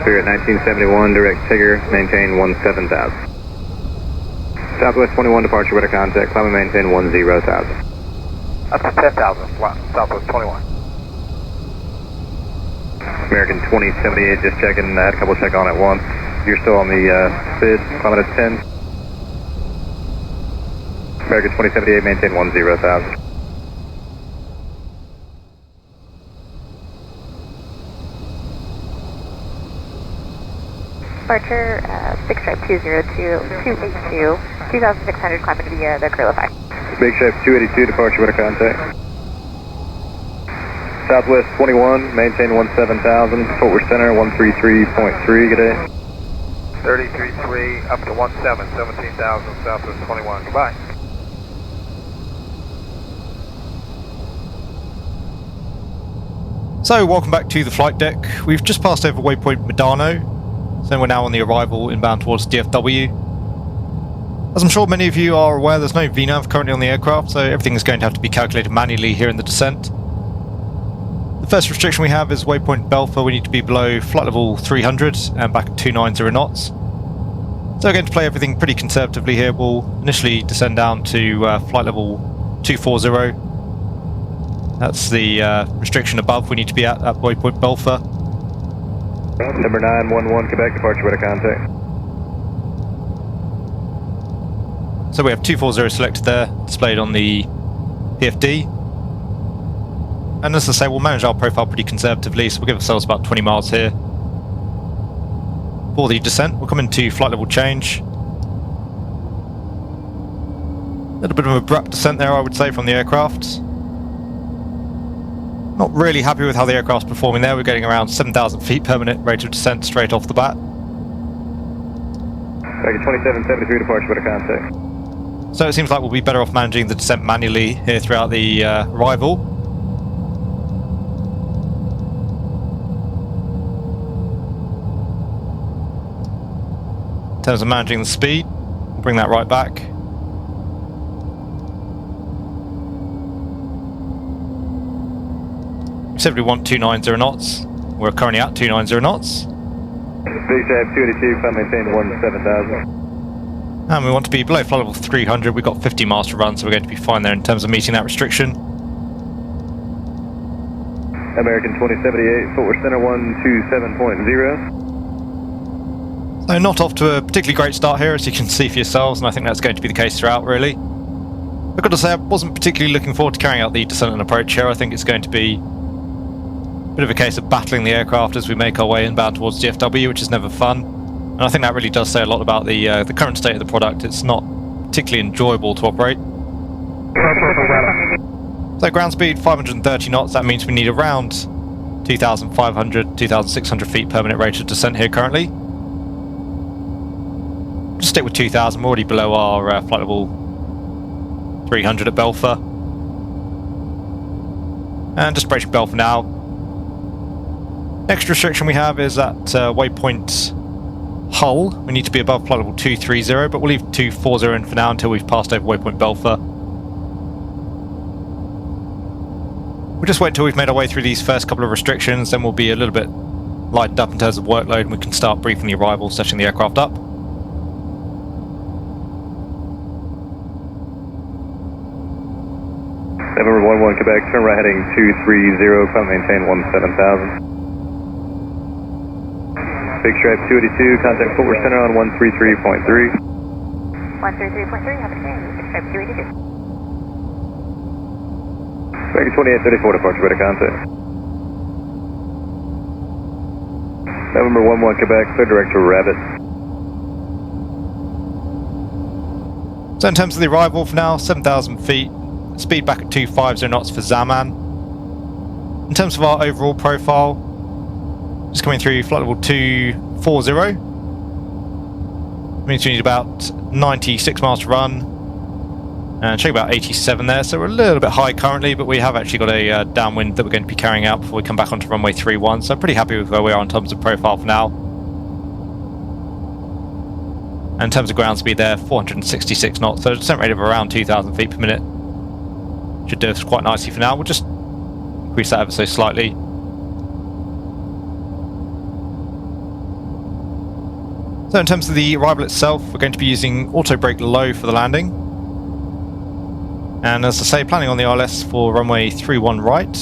Spirit 1971, direct Tigger, maintain 17,000. Southwest 21, departure with a contact, climb and maintain 10,000. Up to 10,000, flat, Southwest 21. American 2078, just checking, I had a couple check on at once. You're still on the SID, climbing at 10. American 2078, maintain 10,000. Departure, 6 stripe 202, 2,600, climb into the Gorilla 5. Big Shape 282, departure with a contact. Southwest 21, maintain 17,000, Fort Worth Center 133.3, good day. 33.3, up to 17,000, Southwest 21, goodbye. So welcome back to the flight deck. We've just passed over waypoint Medano, so we're now on the arrival inbound towards DFW. As I'm sure many of you are aware, there's no VNAV currently on the aircraft, so everything is going to have to be calculated manually here in the descent. The first restriction we have is waypoint Belfer. We need to be below flight level 300 and back at 290 knots. So we're going to play everything pretty conservatively here. We'll initially descend down to flight level 240. That's the restriction above we need to be at waypoint Belfer. Number 911, Quebec, departure with a contact. So we have 240 selected there, displayed on the PFD. And as I say, we'll manage our profile pretty conservatively, so we'll give ourselves about 20 miles here. For the descent, we'll come into flight level change. A little bit of an abrupt descent there, I would say, from the aircraft. Not really happy with how the aircraft's performing there. We're getting around 7,000 feet per minute rate of descent straight off the bat. Back at 2773, departure with a contact. So it seems like we'll be better off managing the descent manually here throughout the arrival. In terms of managing the speed, we'll bring that right back. typically want 290 knots. We're currently at 290 knots. Big Stripe 282, climb maintain 17,000. And we want to be below flight level 300. We've got 50 miles to run, so we're going to be fine there in terms of meeting that restriction. American 2078, Fort Worth Center 127.0. So not off to a particularly great start here, as you can see for yourselves, and I think that's going to be the case throughout, really. I've got to say, I wasn't particularly looking forward to carrying out the descent and approach here. I think it's going to be a bit of a case of battling the aircraft as we make our way inbound towards DFW, which is never fun. And I think that really does say a lot about the current state of the product. It's not particularly enjoyable to operate. So ground speed 530 knots, that means we need around 2,500, 2,600 feet per minute rate of descent here currently. Just stick with 2,000, we're already below our flight level 300 at Belfer. And just approaching Belfer now. Next restriction we have is at waypoint Hull. We need to be above flight level 230, but we'll leave 240 in for now until we've passed over waypoint Belfer. We'll just wait until we've made our way through these first couple of restrictions, then we'll be a little bit lightened up in terms of workload and we can start briefing the arrival, setting the aircraft up. November 11 Quebec, turn right heading 230, climb maintain 17,000. Big Stripe 282, contact Fort Worth Center on 133.3. 133.3, have a day. Big Stripe 282. American 2834, departure ready contact. November 11 Quebec, clear direct to Rabbit. So in terms of the arrival for now, 7,000 feet, speed back at 250 knots for Zaman. In terms of our overall profile, just coming through flight level 240. Means we need about 96 miles to run. And showing about 87 there, so we're a little bit high currently, but we have actually got a downwind that we're going to be carrying out before we come back onto runway 31, so I'm pretty happy with where we are in terms of profile for now. And in terms of ground speed there, 466 knots, so a descent rate of around 2,000 feet per minute. Should do us quite nicely for now. We'll just increase that ever so slightly. So in terms of the arrival itself, we're going to be using auto brake low for the landing. And as I say, planning on the ILS for runway 31 right.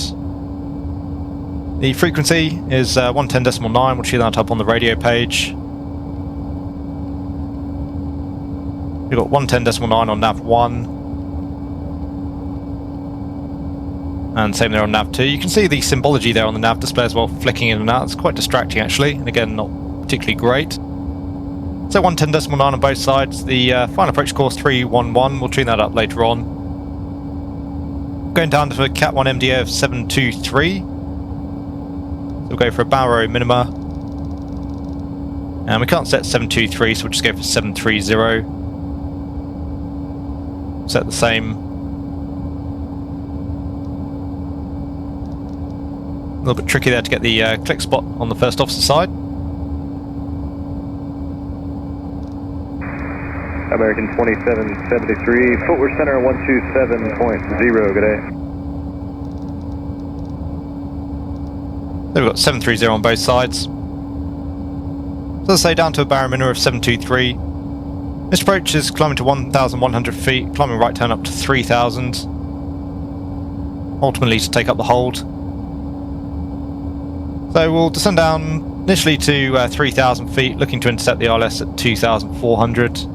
The frequency is 110.9, we'll see that up on the radio page. We've got 110.9 on nav 1. And same there on nav 2. You can see the symbology there on the nav display as well, flicking in and out. It's quite distracting actually, and again, not particularly great. So 110.9 on both sides. The final approach course 311, we'll tune that up later on. Going down to a Cat 1 MDA of 723. So we'll go for a Barrow minima. And we can't set 723, so we'll just go for 730. Set the same. A little bit tricky there to get the click spot on the first officer side. American 2773, Fort Worth Center 127.0, good day. So we've got 730 on both sides. So as I say, down to a Barrow minima of 723. This approach is climbing to 1,100 feet, climbing right turn up to 3,000. Ultimately to take up the hold. So we'll descend down initially to 3,000 feet, looking to intercept the ILS at 2,400.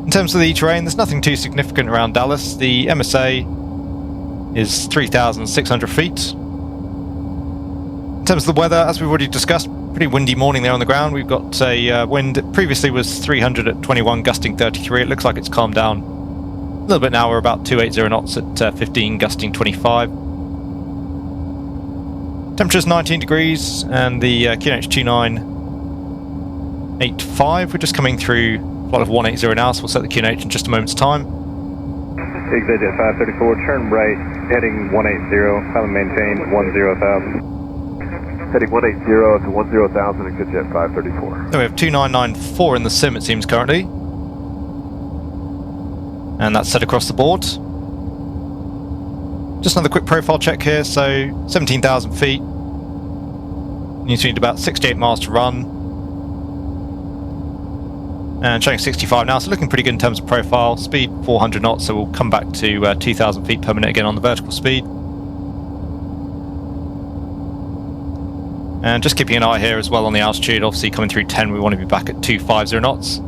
In terms of the terrain, there's nothing too significant around Dallas. The MSA is 3,600 feet. In terms of the weather, as we've already discussed, pretty windy morning there on the ground. We've got a wind that previously was 300 at 21, gusting 33. It looks like it's calmed down a little bit now. We're about 280 knots at 15, gusting 25. Temperature's 19 degrees, and the QNH 2985. We're just coming through flight of 180 now, so we'll set the QNH in just a moment's time. ExitJet 534, turn right, heading 180, climb and maintain 10,000. Heading 180 up to 10,000, ExitJet 534. So we have 2994 in the sim, it seems, currently. And that's set across the board. Just another quick profile check here. So 17,000 feet. You need about 68 miles to run. And showing 65 now, so looking pretty good in terms of profile. Speed 400 knots, so we'll come back to 2,000 feet per minute again on the vertical speed. And just keeping an eye here as well on the altitude. Obviously coming through 10, we want to be back at 250 knots.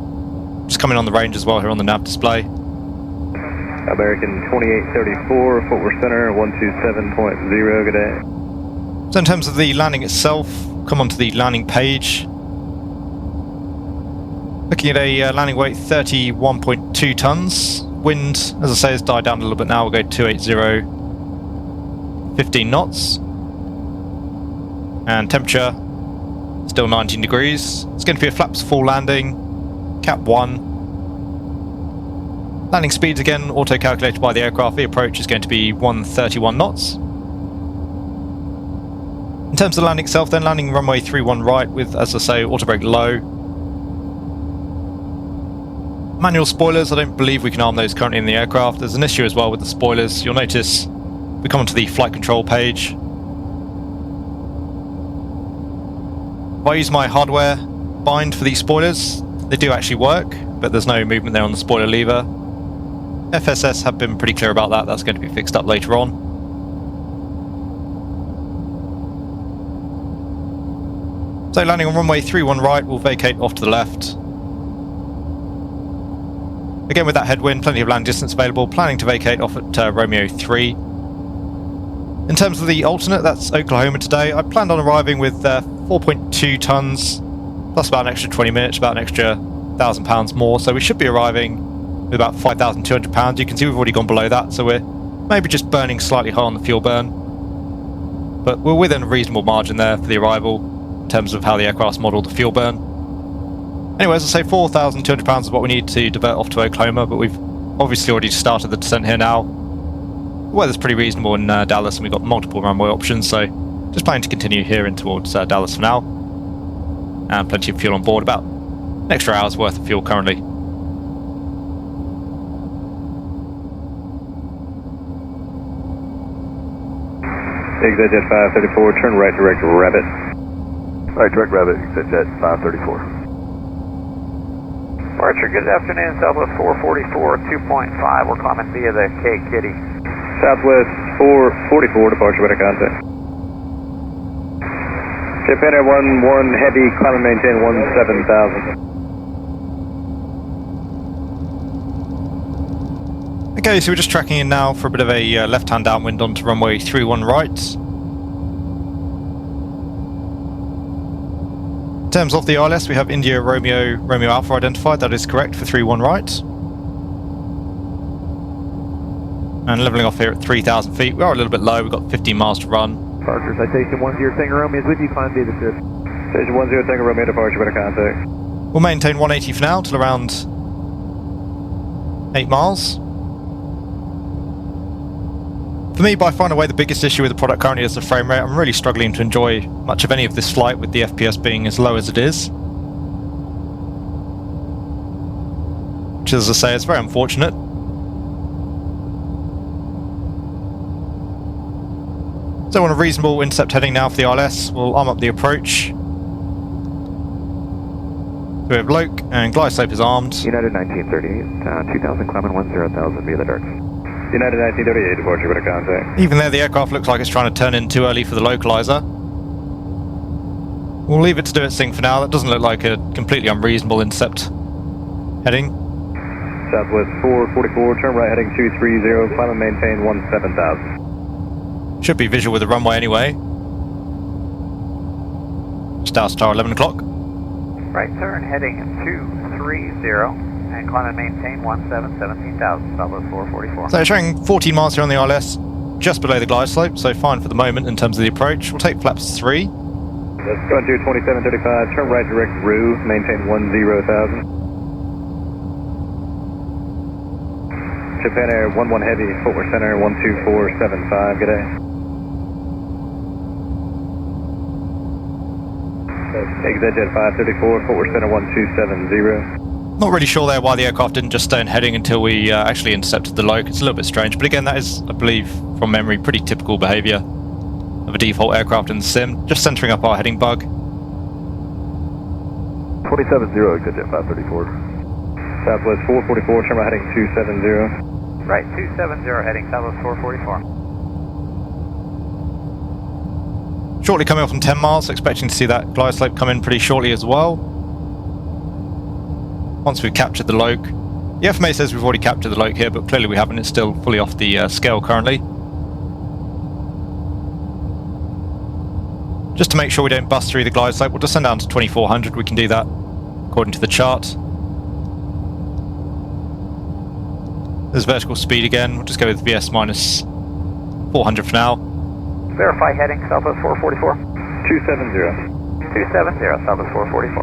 Just coming on the range as well here on the nav display. American 2834, Fort Worth Center, 127.0, good day. So in terms of the landing itself, come onto the landing page. Looking at a landing weight 31.2 tons. Wind, as I say, has died down a little bit now. We'll go 280, 15 knots. And temperature, still 19 degrees. It's going to be a flaps full landing, cap 1. Landing speeds again, auto-calculated by the aircraft. The approach is going to be 131 knots. In terms of the landing itself then, landing runway 31 right with, as I say, auto brake low. Manual spoilers, I don't believe we can arm those currently in the aircraft. There's an issue as well with the spoilers. You'll notice we come onto the flight control page. If I use my hardware bind for these spoilers, they do actually work, but there's no movement there on the spoiler lever. FSS have been pretty clear about that. That's going to be fixed up later on. So landing on runway 31 right, we'll vacate off to the left. Again with that headwind, plenty of land distance available, planning to vacate off at Romeo 3. In terms of the alternate, that's Oklahoma today. I planned on arriving with 4.2 tons, plus about an extra 20 minutes, about an extra £1,000 more, so we should be arriving with about £5,200. You can see we've already gone below that, so we're maybe just burning slightly high on the fuel burn. But we're within a reasonable margin there for the arrival, in terms of how the aircraft's modelled the fuel burn. Anyway, as I say, £4,200 is what we need to divert off to Oklahoma, but we've obviously already started the descent here now. The weather's pretty reasonable in Dallas, and we've got multiple runway options, so just planning to continue here in towards Dallas for now. And plenty of fuel on board, about an extra hour's worth of fuel currently. ExitJet 534, turn right direct Rabbit. Right, direct Rabbit, ExitJet 534. Archer, good afternoon, Southwest 444, 2.5. We're climbing via the KGJT. Southwest 444, departure radar contact. Japan Air 11 Heavy, climb and maintain 17,000. Okay, so we're just tracking in now for a bit of a left-hand downwind onto runway 31 right. In terms of the ILS, we have India Romeo Alpha identified. That is correct for 31 right. And levelling off here at 3,000 feet. We are a little bit low. We've got 15 miles to run. Parker, Citation 10 Tango Romeo is with you. Climb via the shift. Station 10 Tango Romeo, departure radar contact. We'll maintain 180 for now till around 8 miles. For me, by far and away, the biggest issue with the product currently is the frame rate. I'm really struggling to enjoy much of any of this flight with the FPS being as low as it is. Which, as I say, is very unfortunate. So on a reasonable intercept heading now for the ILS, we'll arm up the approach. So we have Loke and glide slope is armed. United 1938, 2,000 climbing 10,000 via the dark. United 1938, departure radar contact. Even there, the aircraft looks like it's trying to turn in too early for the localizer. We'll leave it to do its thing for now. That doesn't look like a completely unreasonable intercept heading. Southwest 444, turn right heading 230, climb and maintain 17,000. Should be visual with the runway anyway. Just out star 11 o'clock. Right turn heading 230 and climb and maintain 17,000, Southwest 444. So showing 14 miles here on the ILS, just below the glide slope, so fine for the moment in terms of the approach. We'll take flaps 3. Let's go into 2735, turn right direct Rue, maintain 10,000. Japan Air 11 Heavy, Fort Worth Center 12475, good day. ExitJet 534, Fort Worth Center 1270. Not really sure there why the aircraft didn't just stay in heading until we actually intercepted the Loke. It's a little bit strange, but again, that is, I believe, from memory, pretty typical behaviour of a default aircraft in the sim. Just centering up our heading bug. 270, ExitJet 534. Southwest 444, turn right heading 270. Right, 270 heading Southwest 444. Shortly coming off on 10 miles, expecting to see that glide slope come in pretty shortly as well. Once we've captured the loc. The FMA says we've already captured the loc here, but clearly we haven't. It's still fully off the scale currently. Just to make sure we don't bust through the glide slope, we'll just send down to 2400. We can do that according to the chart. There's vertical speed again. We'll just go with VS minus 400 for now. Verify heading Southwest 444. 270. 270 Southwest 444.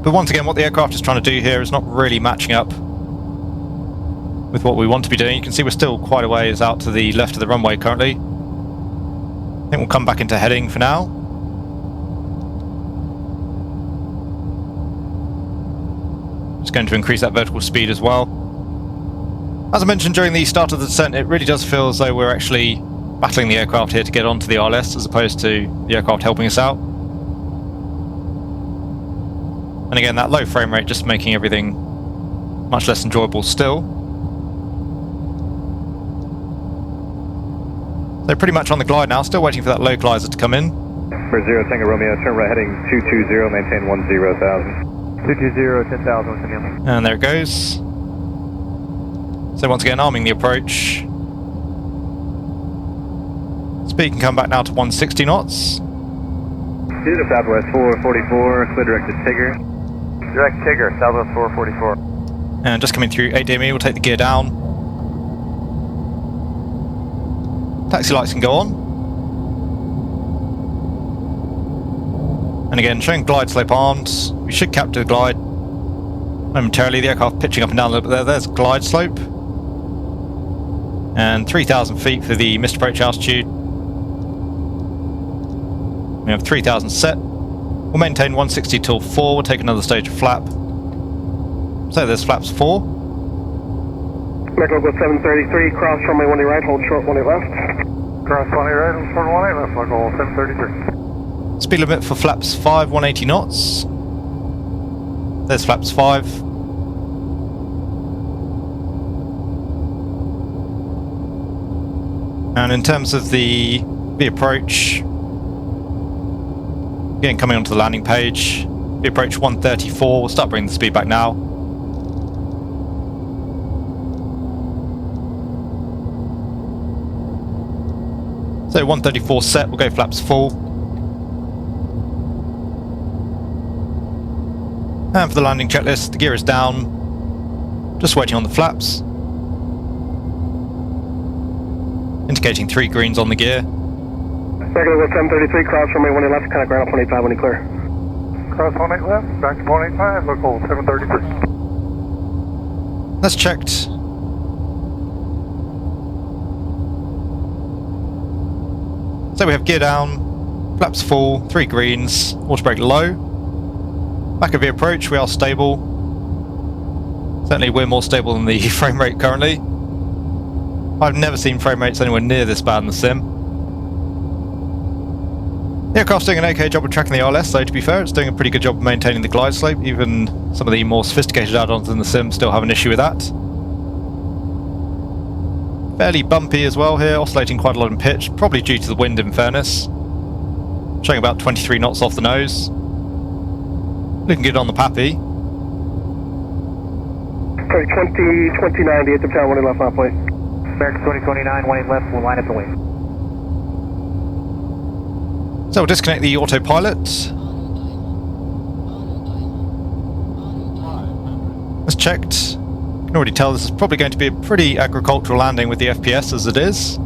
But once again, what the aircraft is trying to do here is not really matching up with what we want to be doing. You can see we're still quite a ways out to the left of the runway currently. I think we'll come back into heading for now. Just going to increase that vertical speed as well. As I mentioned during the start of the descent, it really does feel as though we're actually battling the aircraft here to get onto the RLS as opposed to the aircraft helping us out. And again, that low frame rate just making everything much less enjoyable still. They're pretty much on the glide now, still waiting for that localizer to come in. For 0 Tango Romeo, turn right heading 220, maintain 10,000. 220, 10,000, continue. And there it goes. So once again, arming the approach. Speed can come back now to 160 knots. Due to Southwest 444, clear direct to Tigger. Direct Tigger, Southwest 444. And just coming through 8DME, we'll take the gear down. Taxi lights can go on. And again, showing glide slope armed. We should capture the glide momentarily. The aircraft pitching up and down a little bit there. There's glide slope. And 3,000 feet for the missed approach altitude. We have 3,000 set. We'll maintain 160 till 4. We'll take another stage of flap. So there's flaps 4. American Local 733, cross runway 18 right, hold short 18 left. Cross 20 right, hold short 18 left, local 733. Speed limit for flaps 5, 180 knots. There's flaps 5. And in terms of the approach, again coming onto the landing page, the approach 134, we'll start bringing the speed back now. So 134 set, we'll go flaps full. And for the landing checklist, the gear is down, just waiting on the flaps. Indicating 3 greens on the gear. American Local 733, cross runway 18 left, kind of ground up 185 when you clear. Cross 18 left, back to 185, local 733. That's checked. So we have gear down, flaps full, 3 greens, water brake low. Back of the approach, we are stable. Certainly we're more stable than the frame rate currently. I've never seen frame rates anywhere near this bad in the sim. The aircraft's doing an okay job of tracking the RLS, though to be fair, it's doing a pretty good job of maintaining the glide slope. Even some of the more sophisticated add-ons in the sim still have an issue with that. Fairly bumpy as well here, oscillating quite a lot in pitch, probably due to the wind in fairness. Showing about 23 knots off the nose. Looking good on the Pappy. Sorry, 2090 at the tower, 18 left, not play. American 2029, 18 left, we'll line up the wing. So we'll disconnect the autopilot. As checked, you can already tell this is probably going to be a pretty agricultural landing with the FPS as it is.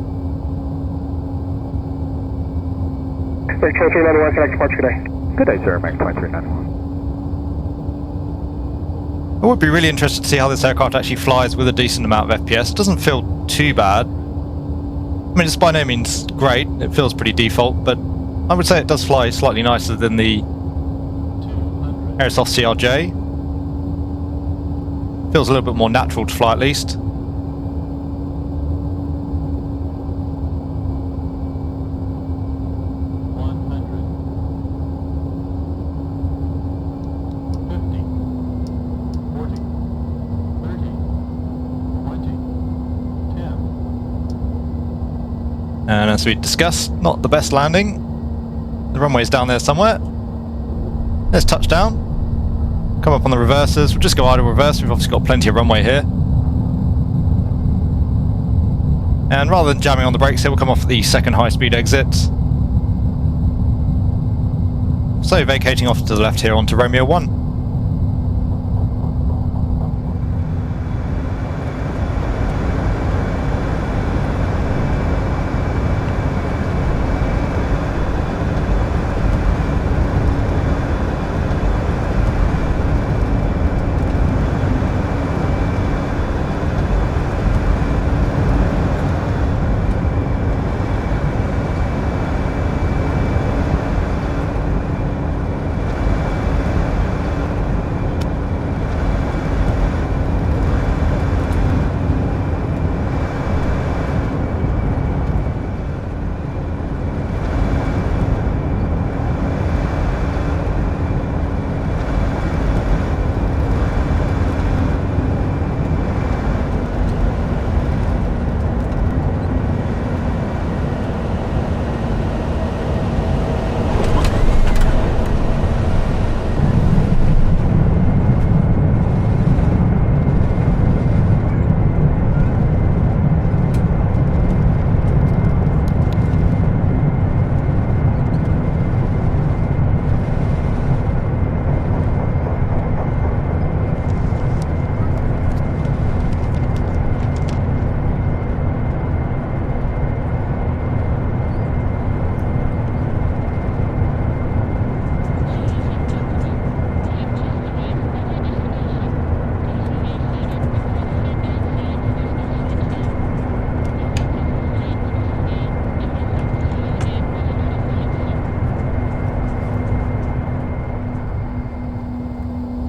American 2391, connect departure, good day. Good day, sir, American 2391. I would be really interested to see how this aircraft actually flies with a decent amount of FPS. It doesn't feel too bad. I mean, it's by no means great. It feels pretty default, but I would say it does fly slightly nicer than the Aerosoft CRJ. Feels a little bit more natural to fly at least. As we discussed, not the best landing. The runway's down there somewhere. There's touchdown. Come up on the reversers. We'll just go idle reverse. We've obviously got plenty of runway here. And rather than jamming on the brakes here, we'll come off the second high-speed exit. So vacating off to the left here onto Romeo 1.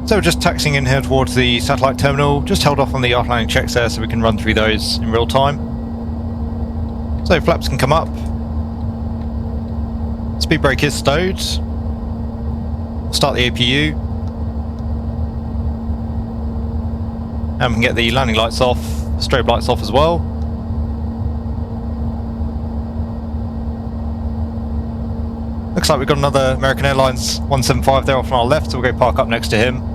So we're just taxiing in here towards the satellite terminal, just held off on the outlining checks there so we can run through those in real time. So flaps can come up. Speed brake is stowed. We'll start the APU. And we can get the landing lights off, strobe lights off as well. Looks like we've got another American Airlines 175 there off on our left, so we'll go park up next to him.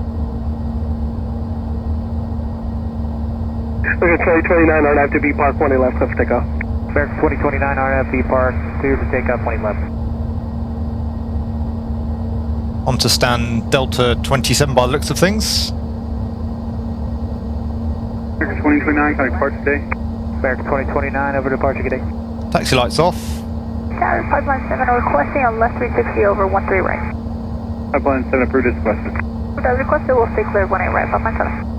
Look at 2029 RNFB Park 20 left, clear for takeoff. American 2029 RNFB Park, clear for takeoff 20 left. On to stand Delta 27 by the looks of things. American 2029, can I depart today? American 2029, over departure, good day. Taxi lights off. Tower 517 requesting on left 360 over 13 right. 517 approved as requested. As requested, we'll stay clear of 18 right, 517.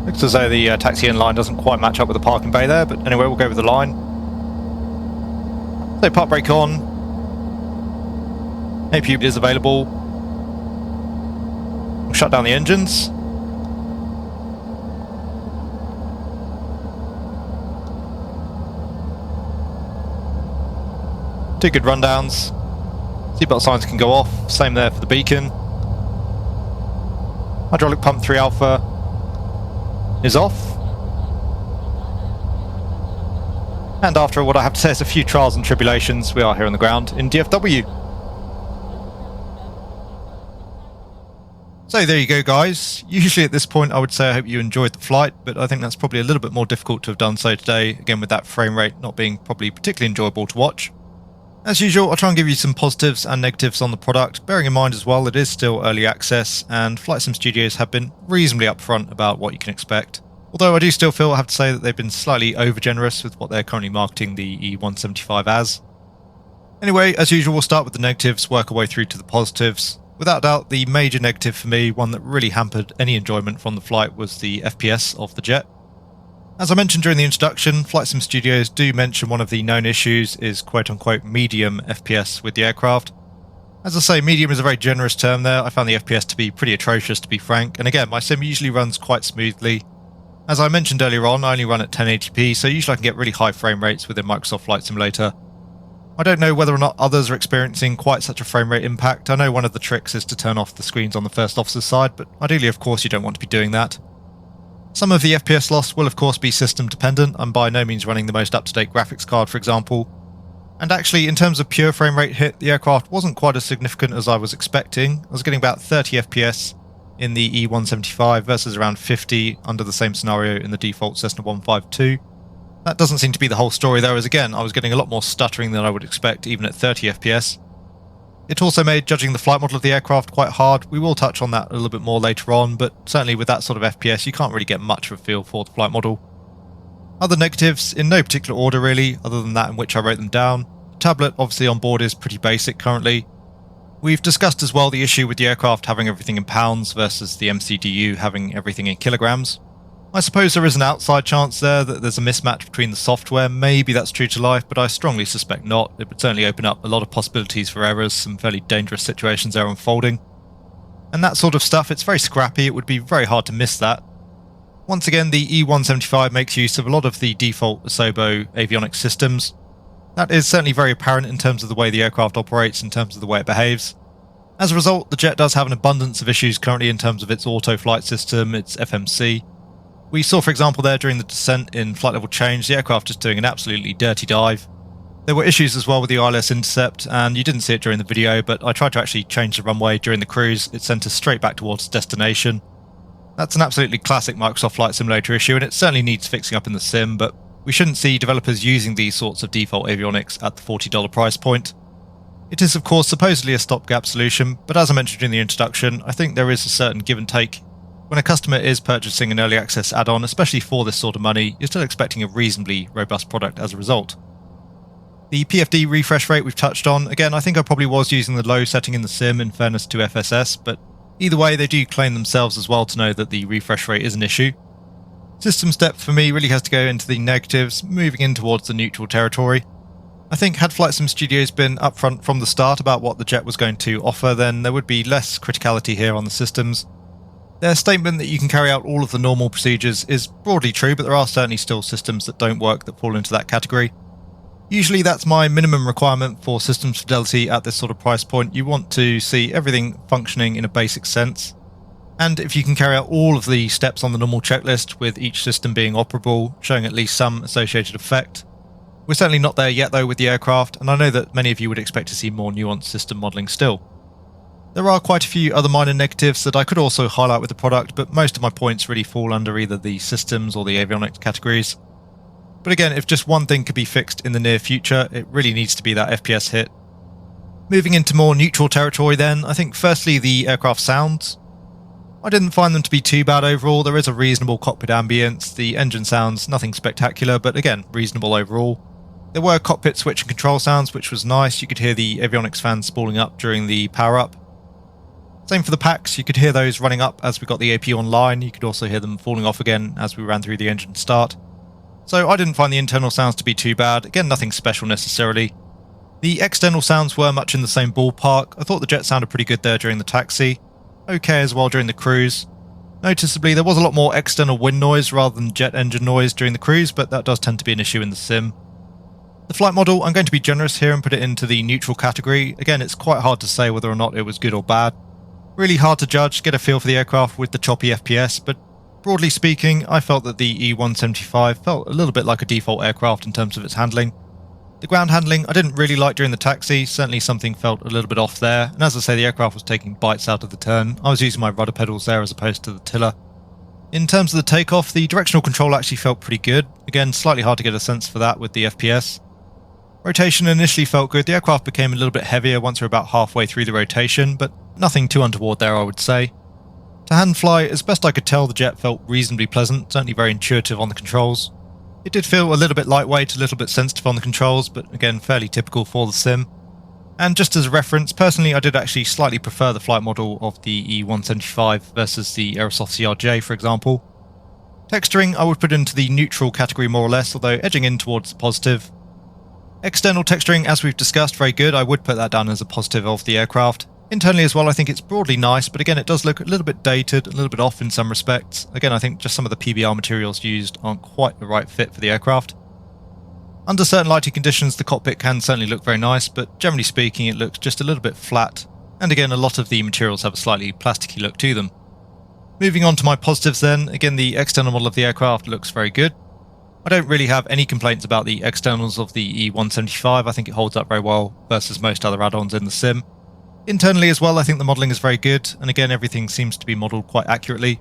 Looks as though the taxi in line doesn't quite match up with the parking bay there, but anyway, we'll go with the line. So park brake on. APU is available. We'll shut down the engines. Two good rundowns. Seatbelt signs can go off. Same there for the beacon. Hydraulic pump 3 alpha is off. And after what I have to say is a few trials and tribulations, we are here on the ground in DFW. So there you go, guys. Usually at this point I would say I hope you enjoyed the flight, but I think that's probably a little bit more difficult to have done so today, again with that frame rate not being probably particularly enjoyable to watch. As usual, I'll try and give you some positives and negatives on the product, bearing in mind as well it is still early access and FlightSim Studios have been reasonably upfront about what you can expect. Although I do still feel I have to say that they've been slightly over-generous with what they're currently marketing the E175 as. Anyway, as usual, we'll start with the negatives, work our way through to the positives. Without doubt, the major negative for me, one that really hampered any enjoyment from the flight, was the FPS of the jet. As I mentioned during the introduction, FlightSim Studios do mention one of the known issues is quote-unquote medium FPS with the aircraft. As I say, medium is a very generous term there. I found the FPS to be pretty atrocious, to be frank, and again, my sim usually runs quite smoothly. As I mentioned earlier on, I only run at 1080p, so usually I can get really high frame rates within Microsoft Flight Simulator. I don't know whether or not others are experiencing quite such a frame rate impact. I know one of the tricks is to turn off the screens on the first officer's side, but ideally, of course, you don't want to be doing that. Some of the FPS loss will of course be system dependent. I'm by no means running the most up-to-date graphics card, for example. And actually, in terms of pure frame rate hit, the aircraft wasn't quite as significant as I was expecting. I was getting about 30 FPS in the E175 versus around 50 under the same scenario in the default Cessna 152. That doesn't seem to be the whole story though, as again, I was getting a lot more stuttering than I would expect even at 30 FPS. It also made judging the flight model of the aircraft quite hard. We will touch on that a little bit more later on, but certainly with that sort of FPS you can't really get much of a feel for the flight model. Other negatives, in no particular order really, other than that in which I wrote them down. The tablet obviously on board is pretty basic currently. We've discussed as well the issue with the aircraft having everything in pounds versus the MCDU having everything in kilograms. I suppose there is an outside chance there that there's a mismatch between the software. Maybe that's true to life, but I strongly suspect not. It would certainly open up a lot of possibilities for errors, some fairly dangerous situations there unfolding. And that sort of stuff, it's very scrappy, it would be very hard to miss that. Once again, the E175 makes use of a lot of the default Asobo avionics systems. That is certainly very apparent in terms of the way the aircraft operates, in terms of the way it behaves. As a result, the jet does have an abundance of issues currently in terms of its auto flight system, its FMC. We saw, for example, there during the descent in flight level change, the aircraft just doing an absolutely dirty dive. There were issues as well with the ILS intercept, and you didn't see it during the video, but I tried to actually change the runway during the cruise. It sent us straight back towards destination. That's an absolutely classic Microsoft Flight Simulator issue, and it certainly needs fixing up in the sim, but we shouldn't see developers using these sorts of default avionics at the $40 price point. It is of course supposedly a stopgap solution, but as I mentioned in the introduction, I think there is a certain give and take. When a customer is purchasing an early access add-on, especially for this sort of money, you're still expecting a reasonably robust product as a result. The PFD refresh rate we've touched on, again I think I probably was using the low setting in the sim in fairness to FSS, but either way they do claim themselves as well to know that the refresh rate is an issue. Systems depth for me really has to go into the negatives, moving in towards the neutral territory. I think had FlightSim Studios been upfront from the start about what the jet was going to offer, then there would be less criticality here on the systems. Their statement that you can carry out all of the normal procedures is broadly true, but there are certainly still systems that don't work that fall into that category. Usually that's my minimum requirement for systems fidelity at this sort of price point. You want to see everything functioning in a basic sense. And if you can carry out all of the steps on the normal checklist with each system being operable, showing at least some associated effect. We're certainly not there yet though with the aircraft, and I know that many of you would expect to see more nuanced system modelling still. There are quite a few other minor negatives that I could also highlight with the product, but most of my points really fall under either the systems or the avionics categories. But again, if just one thing could be fixed in the near future, it really needs to be that FPS hit. Moving into more neutral territory then, I think firstly the aircraft sounds. I didn't find them to be too bad overall. There is a reasonable cockpit ambience, the engine sounds nothing spectacular, but again, reasonable overall. There were cockpit switch and control sounds, which was nice. You could hear the avionics fans spooling up during the power up. Same for the packs, you could hear those running up as we got the AP online. You could also hear them falling off again as we ran through the engine start. So I didn't find the internal sounds to be too bad, again nothing special necessarily. The external sounds were much in the same ballpark. I thought the jet sounded pretty good there during the taxi. Okay as well during the cruise. Noticeably there was a lot more external wind noise rather than jet engine noise during the cruise, but that does tend to be an issue in the sim. The flight model, I'm going to be generous here and put it into the neutral category. Again, it's quite hard to say whether or not it was good or bad. Really hard to judge, get a feel for the aircraft with the choppy FPS, but broadly speaking, I felt that the E175 felt a little bit like a default aircraft in terms of its handling. The ground handling I didn't really like during the taxi, certainly something felt a little bit off there, and as I say the aircraft was taking bites out of the turn. I was using my rudder pedals there as opposed to the tiller. In terms of the takeoff, the directional control actually felt pretty good. Again, slightly hard to get a sense for that with the FPS. Rotation initially felt good. The aircraft became a little bit heavier once we were about halfway through the rotation, but nothing too untoward there I would say. To hand fly, as best I could tell, the jet felt reasonably pleasant, certainly very intuitive on the controls. It did feel a little bit lightweight, a little bit sensitive on the controls, but again fairly typical for the sim. And just as a reference, personally I did actually slightly prefer the flight model of the E175 versus the Aerosoft CRJ for example. Texturing I would put into the neutral category more or less, although edging in towards the positive. External texturing, as we've discussed, very good. I would put that down as a positive of the aircraft. Internally as well, I think it's broadly nice, but again it does look a little bit dated, a little bit off in some respects. Again, I think just some of the PBR materials used aren't quite the right fit for the aircraft. Under certain lighting conditions, the cockpit can certainly look very nice, but generally speaking it looks just a little bit flat, and again a lot of the materials have a slightly plasticky look to them. Moving on to my positives then, again the external model of the aircraft looks very good. I don't really have any complaints about the externals of the E175, I think it holds up very well versus most other add-ons in the sim. Internally as well, I think the modelling is very good, and again everything seems to be modelled quite accurately.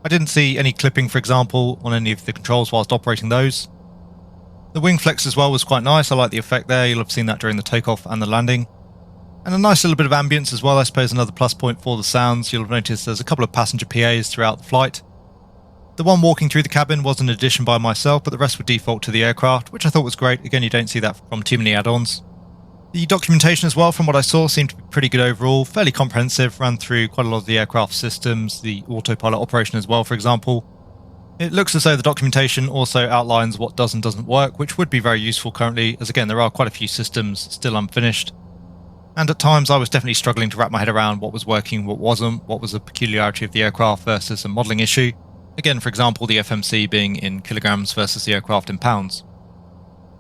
I didn't see any clipping, for example, on any of the controls whilst operating those. The wing flex as well was quite nice, I like the effect there, you'll have seen that during the takeoff and the landing. And a nice little bit of ambience as well, I suppose another plus point for the sounds. You'll have noticed there's a couple of passenger PAs throughout the flight. The one walking through the cabin was an addition by myself, but the rest would default to the aircraft, which I thought was great. Again, you don't see that from too many add-ons. The documentation as well, from what I saw, seemed to be pretty good overall, fairly comprehensive, ran through quite a lot of the aircraft systems, the autopilot operation as well, for example. It looks as though the documentation also outlines what does and doesn't work, which would be very useful currently, as again there are quite a few systems still unfinished. And at times I was definitely struggling to wrap my head around what was working, what wasn't, what was a peculiarity of the aircraft versus a modelling issue. Again, for example, the FMC being in kilograms versus the aircraft in pounds.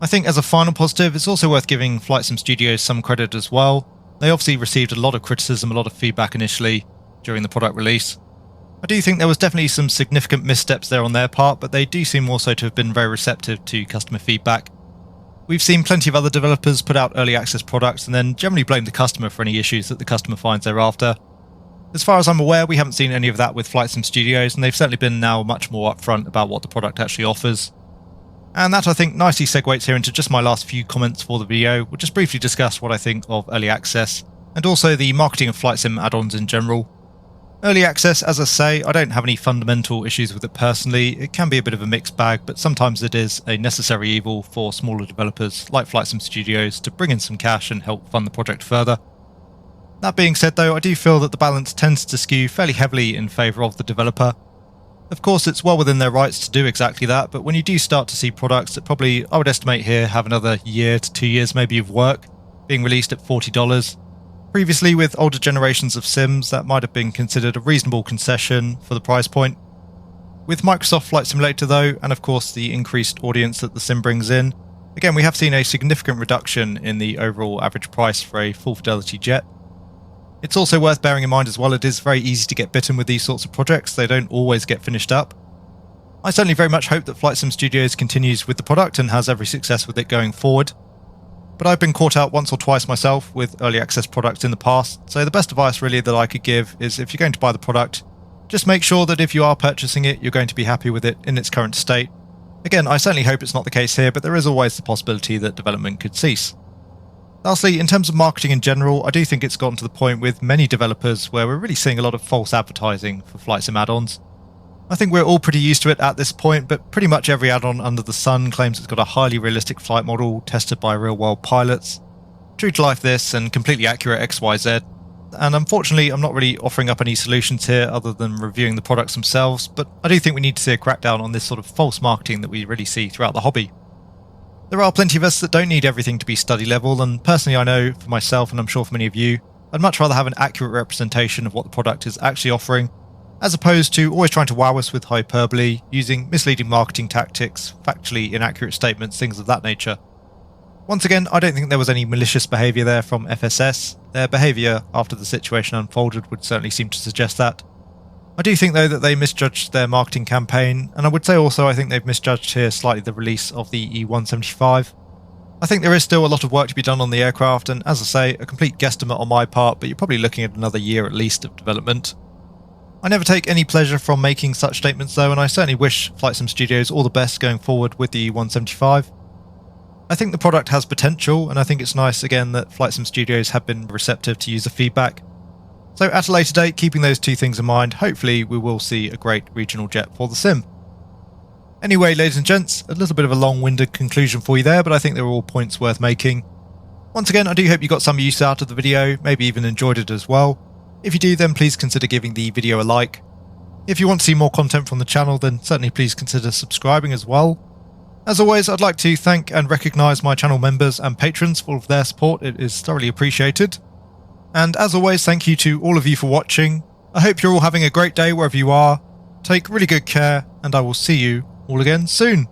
I think as a final positive, it's also worth giving FlightSim Studio some credit as well. They obviously received a lot of criticism, a lot of feedback initially during the product release. I do think there was definitely some significant missteps there on their part, but they do seem also to have been very receptive to customer feedback. We've seen plenty of other developers put out early access products and then generally blame the customer for any issues that the customer finds thereafter. As far as I'm aware, we haven't seen any of that with FlightSim Studios, and they've certainly been now much more upfront about what the product actually offers. And that, I think, nicely segues here into just my last few comments for the video. We'll just briefly discuss what I think of early access, and also the marketing of FlightSim add-ons in general. Early access, as I say, I don't have any fundamental issues with it personally. It can be a bit of a mixed bag, but sometimes it is a necessary evil for smaller developers like FlightSim Studios to bring in some cash and help fund the project further. That being said though, I do feel that the balance tends to skew fairly heavily in favour of the developer. Of course, it's well within their rights to do exactly that, but when you do start to see products that probably, I would estimate here, have another year to 2 years maybe of work, being released at $40, previously with older generations of sims, that might have been considered a reasonable concession for the price point. With Microsoft Flight Simulator though, and of course the increased audience that the sim brings in, again we have seen a significant reduction in the overall average price for a full fidelity jet. It's also worth bearing in mind as well, it is very easy to get bitten with these sorts of projects, they don't always get finished up. I certainly very much hope that FlightSim Studios continues with the product and has every success with it going forward. But I've been caught out once or twice myself with early access products in the past, so the best advice really that I could give is if you're going to buy the product, just make sure that if you are purchasing it, you're going to be happy with it in its current state. Again, I certainly hope it's not the case here, but there is always the possibility that development could cease. Lastly, in terms of marketing in general, I do think it's gotten to the point with many developers where we're really seeing a lot of false advertising for FlightSim add-ons. I think we're all pretty used to it at this point, but pretty much every add-on under the sun claims it's got a highly realistic flight model tested by real-world pilots, true to life this, and completely accurate XYZ. And unfortunately, I'm not really offering up any solutions here other than reviewing the products themselves, but I do think we need to see a crackdown on this sort of false marketing that we really see throughout the hobby. There are plenty of us that don't need everything to be study level, and personally I know for myself, and I'm sure for many of you, I'd much rather have an accurate representation of what the product is actually offering, as opposed to always trying to wow us with hyperbole, using misleading marketing tactics, factually inaccurate statements, things of that nature. Once again, I don't think there was any malicious behaviour there from FSS. Their behaviour after the situation unfolded would certainly seem to suggest that. I do think though that they misjudged their marketing campaign, and I would say also I think they've misjudged here slightly the release of the E175. I think there is still a lot of work to be done on the aircraft, and as I say, a complete guesstimate on my part, but you're probably looking at another year at least of development. I never take any pleasure from making such statements though, and I certainly wish FlightSim Studios all the best going forward with the E175. I think the product has potential, and I think it's nice again that FlightSim Studios have been receptive to user feedback. So at a later date, keeping those two things in mind, hopefully we will see a great regional jet for the sim. Anyway, ladies and gents, a little bit of a long-winded conclusion for you there, but I think they were all points worth making. Once again, I do hope you got some use out of the video, maybe even enjoyed it as well. If you do, then please consider giving the video a like. If you want to see more content from the channel, then certainly please consider subscribing as well. As always, I'd like to thank and recognise my channel members and patrons for all of their support, it is thoroughly appreciated. And as always, thank you to all of you for watching. I hope you're all having a great day wherever you are. Take really good care, and I will see you all again soon.